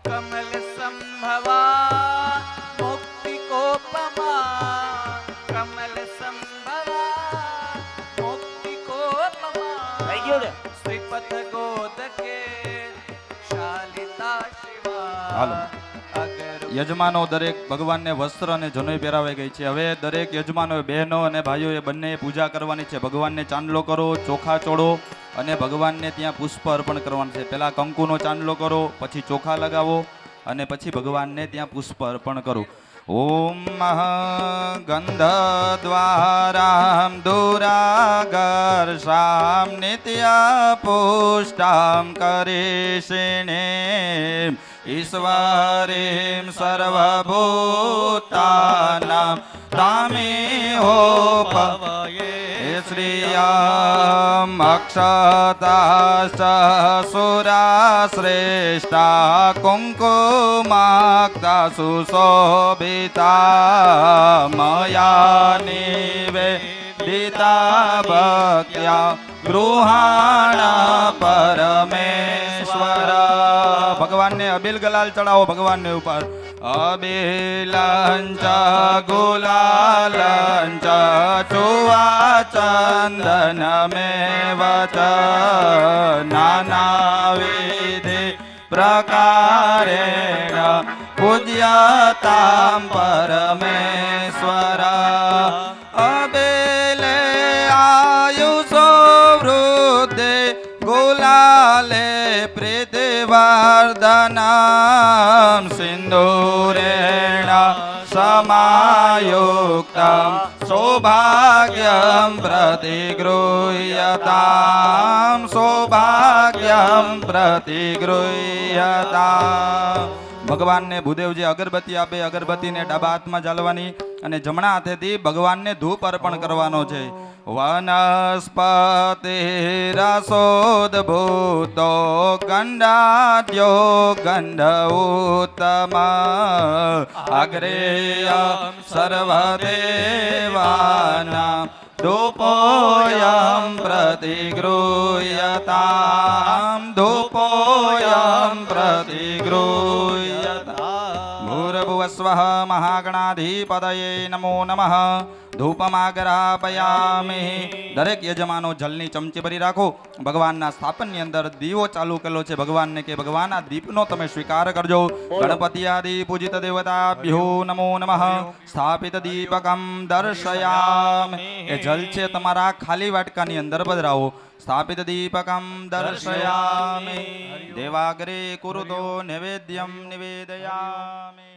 कमल संभवा मुक्तिकोपमा कमल संभवा मुक्तिकोपमा થઈ ગયું ને श्रीपथ गोदके शालिता शिवा હાલો. अगर યજમાનો દરેક ભગવાનને વસ્ત્ર અને જનોઈ પહેરાવાઈ ગઈ છે. હવે દરેક યજમાનો બહેનો અને ભાઈઓ એ બંને પૂજા કરવાની છે. ભગવાનને ચાંદલો કરો, ચોખા ચોળો અને ભગવાનને ત્યાં પુષ્પ અર્પણ કરવાનું છે. પહેલા કંકુનો ચાંદલો કરો, પછી ચોખા લગાવો અને પછી ભગવાનને ત્યાં પુષ્પ અર્પણ કરો. ઓમ ગંધ દ્વારામ દુરાગર્ષામ નિત્ય પુષ્ટામ કરીષિણે ઈશ્વરીમ સર્વભૂતાનામ તામેહો ભવયે શ્રિયામ અક્ષતાશ્ચ સુરા શ્રેષ્ઠા કુંકુમાક્તા સુશોભિતા મયા નિવેદિતા ભક્ત્યા ગૃહાણ પરમેશ્વર. ભગવાનને અબીલ ગલાલ ચડાવો. ભગવાનને ઉપર અબીલંચ ગુલાલંચ ચુવા ચંદન મેવ ચ નાનાવિધિ પ્રકારેણ પૂજ્યતામ પરમેશ્વર અબેલે આયુષો વૃદ્ધે ગુલાલે પ્રીતિવર્ધનમ સિંદૂરેણ સમાયુક્તમ સૌભાગ્યમ પ્રતિગૃહ્યતામ સૌભાગ્યમ પ્રતિગૃહ્યતામ ભગવાનને ભૂદેવજી અગરબત્તી આપે અગરબત્તીને ડાબા હાથમાં ઝાલવાની અને જમણા હાથેથી ભગવાનને ધૂપ અર્પણ કરવાનો છે વનસ્પતિ રસોદભૂતો ગંડાદ્યો ગંધ ઉત્તમ અગ્રેય સર્વદેવાનાં ધૂપોયમ પ્રતિગૃહ્યતામ ધૂપોયમ પ્રતિગૃહ્યતામ ભૂર્ભુવસ્વઃ મહાગણાધિપતયે નમો નમઃ ધૂપમાગ્રાપયામિ દરેક યજમાનો જલની ચમચી ભરી રાખો ભગવાનના સ્થાપનની અંદર દીવો ચાલુ કરેલો છે ભગવાનને કે ભગવાન આ દીપનો તમે સ્વીકાર કરજો ગણપતિ આદિ પૂજિત દેવતાભ્યો નમો નમઃ સ્થાપિત દીપકમ દર્શયામિ એ જલ છે તમારા ખાલી વાટકાની અંદર પધરાવો સ્થાપિત દીપકમ દર્શયામિ દેવાગ્રે કુરુતો નૈવેદ્યમ નિવેદયામિ